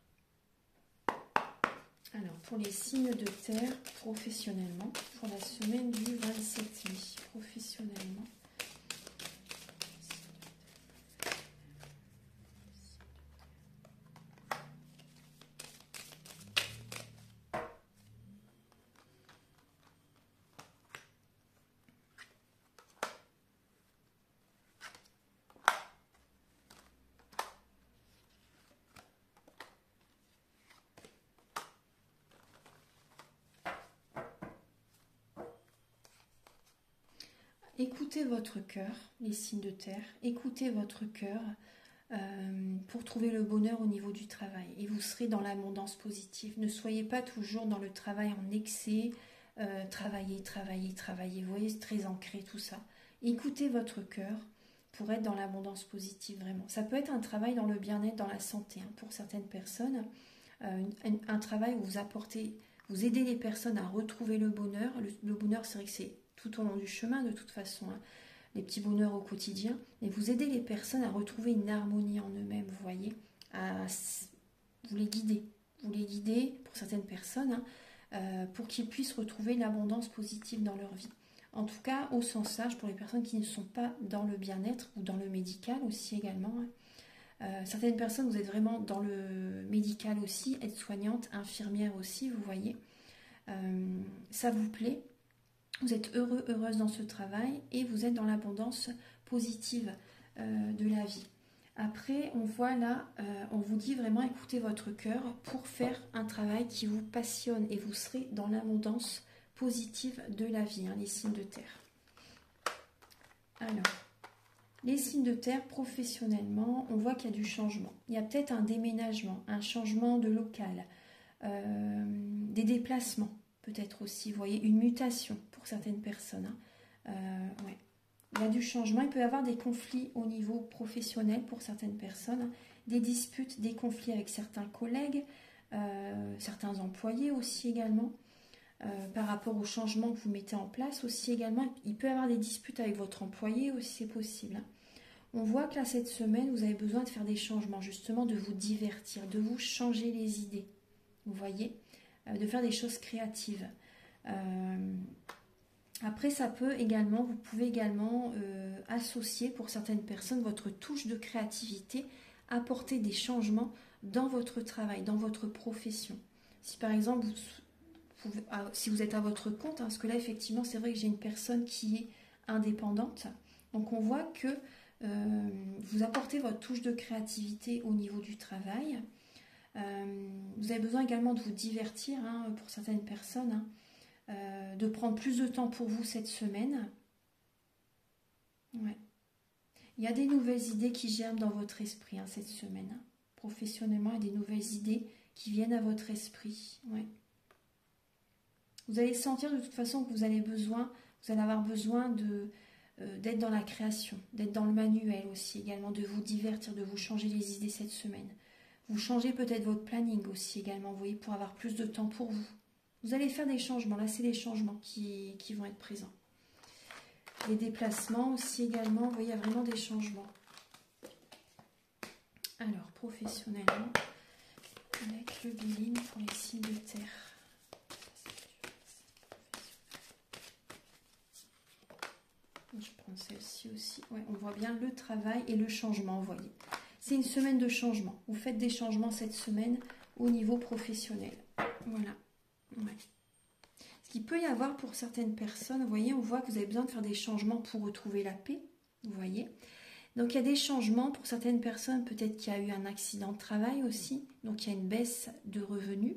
Alors, pour les signes de terre, professionnellement, pour la semaine du 27 mai, professionnellement. Écoutez votre cœur, les signes de terre, écoutez votre cœur pour trouver le bonheur au niveau du travail. Et vous serez dans l'abondance positive. Ne soyez pas toujours dans le travail en excès, travailler. Vous voyez, c'est très ancré tout ça. Écoutez votre cœur pour être dans l'abondance positive, vraiment. Ça peut être un travail dans le bien-être, dans la santé, hein, pour certaines personnes. Un travail où vous aidez les personnes à retrouver le bonheur. Le bonheur, c'est vrai que c'est tout au long du chemin de toute façon, hein, les petits bonheurs au quotidien, et vous aidez les personnes à retrouver une harmonie en eux-mêmes, vous voyez, vous les guidez pour certaines personnes, hein, pour qu'ils puissent retrouver l'abondance positive dans leur vie. En tout cas, au sens large, pour les personnes qui ne sont pas dans le bien-être ou dans le médical aussi également, hein. Certaines personnes, vous êtes vraiment dans le médical aussi, aide-soignante, infirmière aussi, vous voyez, ça vous plaît. Vous êtes heureux, heureuse dans ce travail et vous êtes dans l'abondance positive de la vie. Après, on voit là, on vous dit vraiment écoutez votre cœur pour faire un travail qui vous passionne et vous serez dans l'abondance positive de la vie, hein, les signes de terre. Alors, les signes de terre, professionnellement, on voit qu'il y a du changement. Il y a peut-être un déménagement, un changement de local, des déplacements. Peut-être aussi, vous voyez, une mutation pour certaines personnes. Hein. Ouais. Il y a du changement, il peut y avoir des conflits au niveau professionnel pour certaines personnes, hein. Des disputes, des conflits avec certains collègues, certains employés aussi également, par rapport au changement que vous mettez en place aussi également. Il peut y avoir des disputes avec votre employé aussi, c'est possible. Hein. On voit que là, cette semaine, vous avez besoin de faire des changements, justement, de vous divertir, de vous changer les idées, vous voyez, de faire des choses créatives. Après, vous pouvez également associer pour certaines personnes votre touche de créativité, apporter des changements dans votre travail, dans votre profession. Si par exemple, si vous êtes à votre compte, hein, parce que là, effectivement, c'est vrai que j'ai une personne qui est indépendante, donc on voit que vous apportez votre touche de créativité au niveau du travail. Vous avez besoin également de vous divertir, hein, pour certaines personnes, hein, de prendre plus de temps pour vous cette semaine. Ouais. Il y a des nouvelles idées qui germent dans votre esprit, hein, cette semaine. Hein. Professionnellement, il y a des nouvelles idées qui viennent à votre esprit. Ouais. Vous allez sentir de toute façon que vous avez besoin Vous allez avoir besoin d'être dans la création, d'être dans le manuel aussi également, de vous divertir, de vous changer les idées cette semaine. Vous changez peut-être votre planning aussi également, vous voyez, pour avoir plus de temps pour vous. Vous allez faire des changements, là c'est des changements qui vont être présents. Les déplacements aussi également, vous voyez, il y a vraiment des changements. Alors, professionnellement, avec le Béline pour les signes de terre. Je prends celle-ci aussi. Ouais, on voit bien le travail et le changement, vous voyez. C'est une semaine de changement. Vous faites des changements cette semaine au niveau professionnel. Voilà. Ouais. Ce qu'il peut y avoir pour certaines personnes, vous voyez, on voit que vous avez besoin de faire des changements pour retrouver la paix. Vous voyez. Donc il y a des changements pour certaines personnes, peut-être qu'il y a eu un accident de travail aussi, donc il y a une baisse de revenus.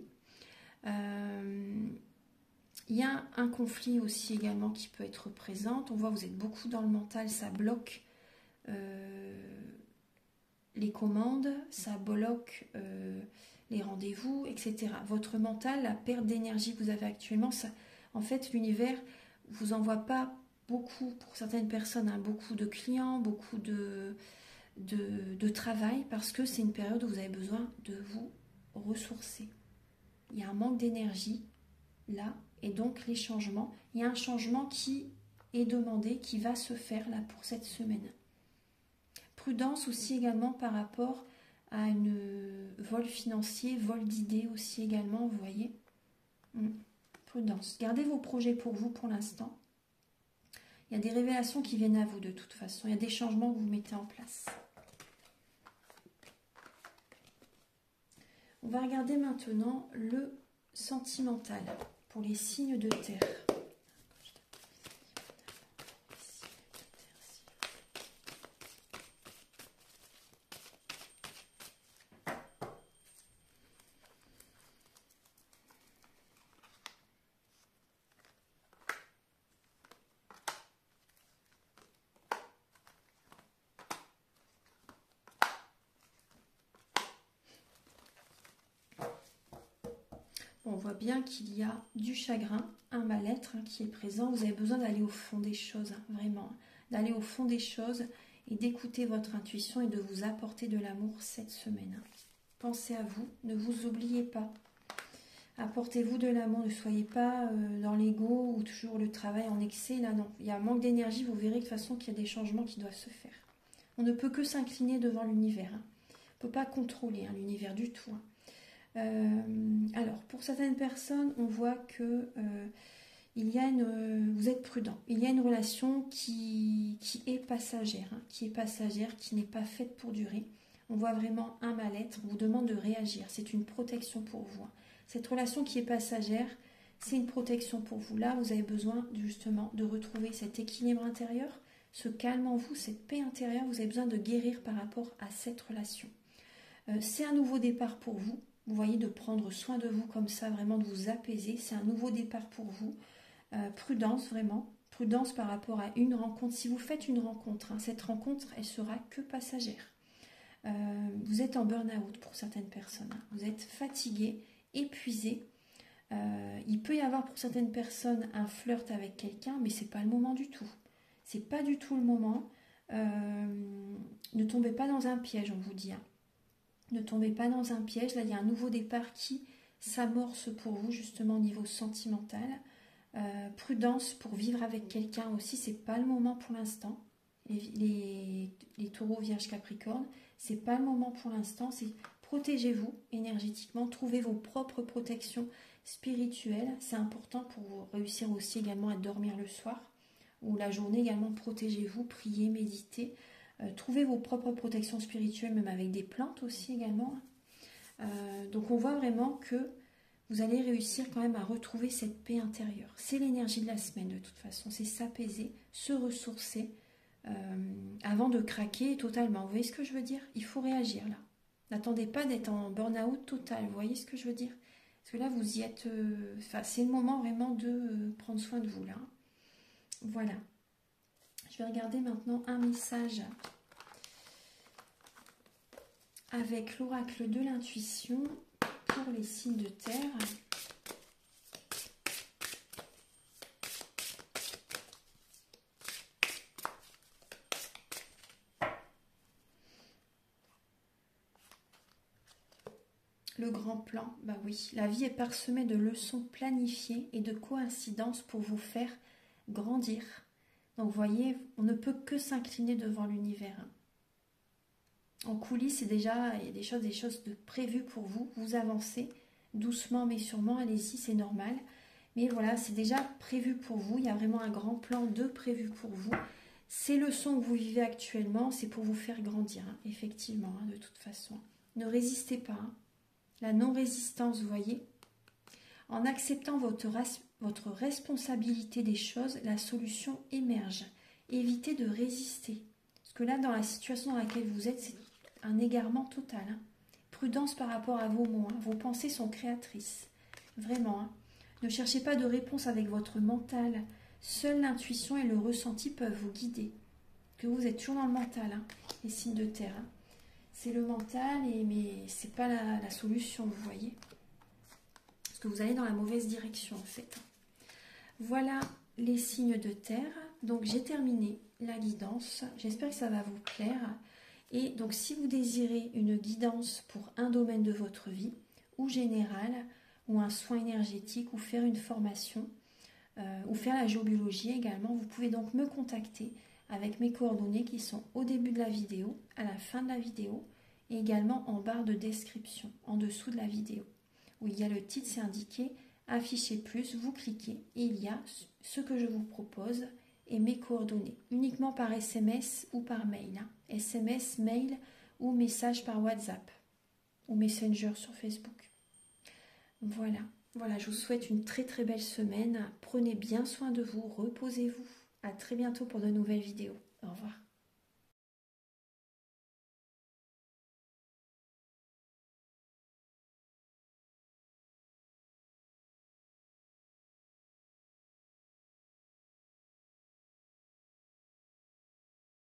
Il y a un conflit aussi également qui peut être présent. On voit que vous êtes beaucoup dans le mental, ça bloque les commandes, ça bloque les rendez-vous, etc. Votre mental, la perte d'énergie que vous avez actuellement, ça, en fait l'univers ne vous envoie pas beaucoup, pour certaines personnes, hein, beaucoup de clients, beaucoup de travail, parce que c'est une période où vous avez besoin de vous ressourcer. Il y a un manque d'énergie là, et donc les changements, il y a un changement qui est demandé, qui va se faire là pour cette semaine. Prudence aussi également par rapport à une vol financier, vol d'idées aussi également, vous voyez. Prudence. Gardez vos projets pour vous pour l'instant. Il y a des révélations qui viennent à vous de toute façon. Il y a des changements que vous mettez en place. On va regarder maintenant le sentimental pour les signes de terre. On voit bien qu'il y a du chagrin, un mal-être qui est présent. Vous avez besoin d'aller au fond des choses, hein, vraiment. D'aller au fond des choses et d'écouter votre intuition et de vous apporter de l'amour cette semaine. Pensez à vous, ne vous oubliez pas. Apportez-vous de l'amour, ne soyez pas dans l'ego ou toujours le travail en excès. Là, non. Il y a un manque d'énergie, vous verrez de toute façon qu'il y a des changements qui doivent se faire. On ne peut que s'incliner devant l'univers. Hein. On ne peut pas contrôler hein, l'univers du tout. Hein. Alors, pour certaines personnes, on voit que vous êtes prudent. Il y a une relation qui est passagère, hein, qui n'est pas faite pour durer. On voit vraiment un mal-être. On vous demande de réagir. C'est une protection pour vous. Hein. Cette relation qui est passagère, c'est une protection pour vous. Là, vous avez besoin justement de retrouver cet équilibre intérieur, ce calme en vous, cette paix intérieure. Vous avez besoin de guérir par rapport à cette relation. C'est un nouveau départ pour vous. Vous voyez, de prendre soin de vous comme ça, vraiment de vous apaiser. C'est un nouveau départ pour vous. Prudence, vraiment. Prudence par rapport à une rencontre. Si vous faites une rencontre, hein, cette rencontre, elle sera que passagère. Vous êtes en burn-out pour certaines personnes. Hein. Vous êtes fatigué, épuisé. Il peut y avoir pour certaines personnes un flirt avec quelqu'un, mais ce n'est pas le moment du tout. Ce n'est pas du tout le moment. Ne tombez pas dans un piège, on vous dit. Hein. Ne tombez pas dans un piège. Là, il y a un nouveau départ qui s'amorce pour vous, justement, au niveau sentimental. Prudence pour vivre avec quelqu'un aussi. Ce n'est pas le moment pour l'instant. Les taureaux, vierges, capricornes, ce n'est pas le moment pour l'instant. C'est protégez-vous énergétiquement. Trouvez vos propres protections spirituelles. C'est important pour réussir aussi également à dormir le soir. Ou la journée également, protégez-vous, priez, méditez. Trouvez vos propres protections spirituelles, même avec des plantes aussi également. Donc on voit vraiment que vous allez réussir quand même à retrouver cette paix intérieure. C'est l'énergie de la semaine de toute façon. C'est s'apaiser, se ressourcer avant de craquer totalement. Vous voyez ce que je veux dire? Il faut réagir là. N'attendez pas d'être en burn-out total. Vous voyez ce que je veux dire? Parce que là, vous y êtes... c'est le moment vraiment de prendre soin de vous là. Voilà. Je vais regarder maintenant un message avec l'oracle de l'intuition pour les signes de terre. Le grand plan, bah oui, la vie est parsemée de leçons planifiées et de coïncidences pour vous faire grandir. Donc vous voyez, on ne peut que s'incliner devant l'univers. En coulisses, il y a des choses de prévues pour vous. Vous avancez doucement mais sûrement, allez-y, c'est normal. Mais voilà, c'est déjà prévu pour vous. Il y a vraiment un grand plan de prévu pour vous. Ces leçons que vous vivez actuellement, c'est pour vous faire grandir, hein, effectivement, hein, de toute façon. Ne résistez pas. Hein. La non-résistance, vous voyez. En acceptant votre responsabilité des choses, la solution émerge. Évitez de résister. Parce que là, dans la situation dans laquelle vous êtes, c'est un égarement total. Hein. Prudence par rapport à vos mots. Hein. Vos pensées sont créatrices. Vraiment. Hein. Ne cherchez pas de réponse avec votre mental. Seule l'intuition et le ressenti peuvent vous guider. Que vous êtes toujours dans le mental, hein, les signes de terre. Hein. C'est le mental, mais ce n'est pas la solution, vous voyez. Parce que vous allez dans la mauvaise direction, en fait. Voilà les signes de terre. Donc, j'ai terminé la guidance. J'espère que ça va vous plaire. Et donc, si vous désirez une guidance pour un domaine de votre vie, ou général, ou un soin énergétique, ou faire une formation, ou faire la géobiologie également, vous pouvez donc me contacter avec mes coordonnées qui sont au début de la vidéo, à la fin de la vidéo, et également en barre de description, en dessous de la vidéo, où il y a le titre, c'est indiqué « Afficher plus », vous cliquez, et il y a ce que je vous propose et mes coordonnées, uniquement par SMS ou par mail. Hein. SMS, mail ou message par WhatsApp, ou Messenger sur Facebook. Voilà. Voilà, je vous souhaite une très très belle semaine. Prenez bien soin de vous, reposez-vous. À très bientôt pour de nouvelles vidéos. Au revoir.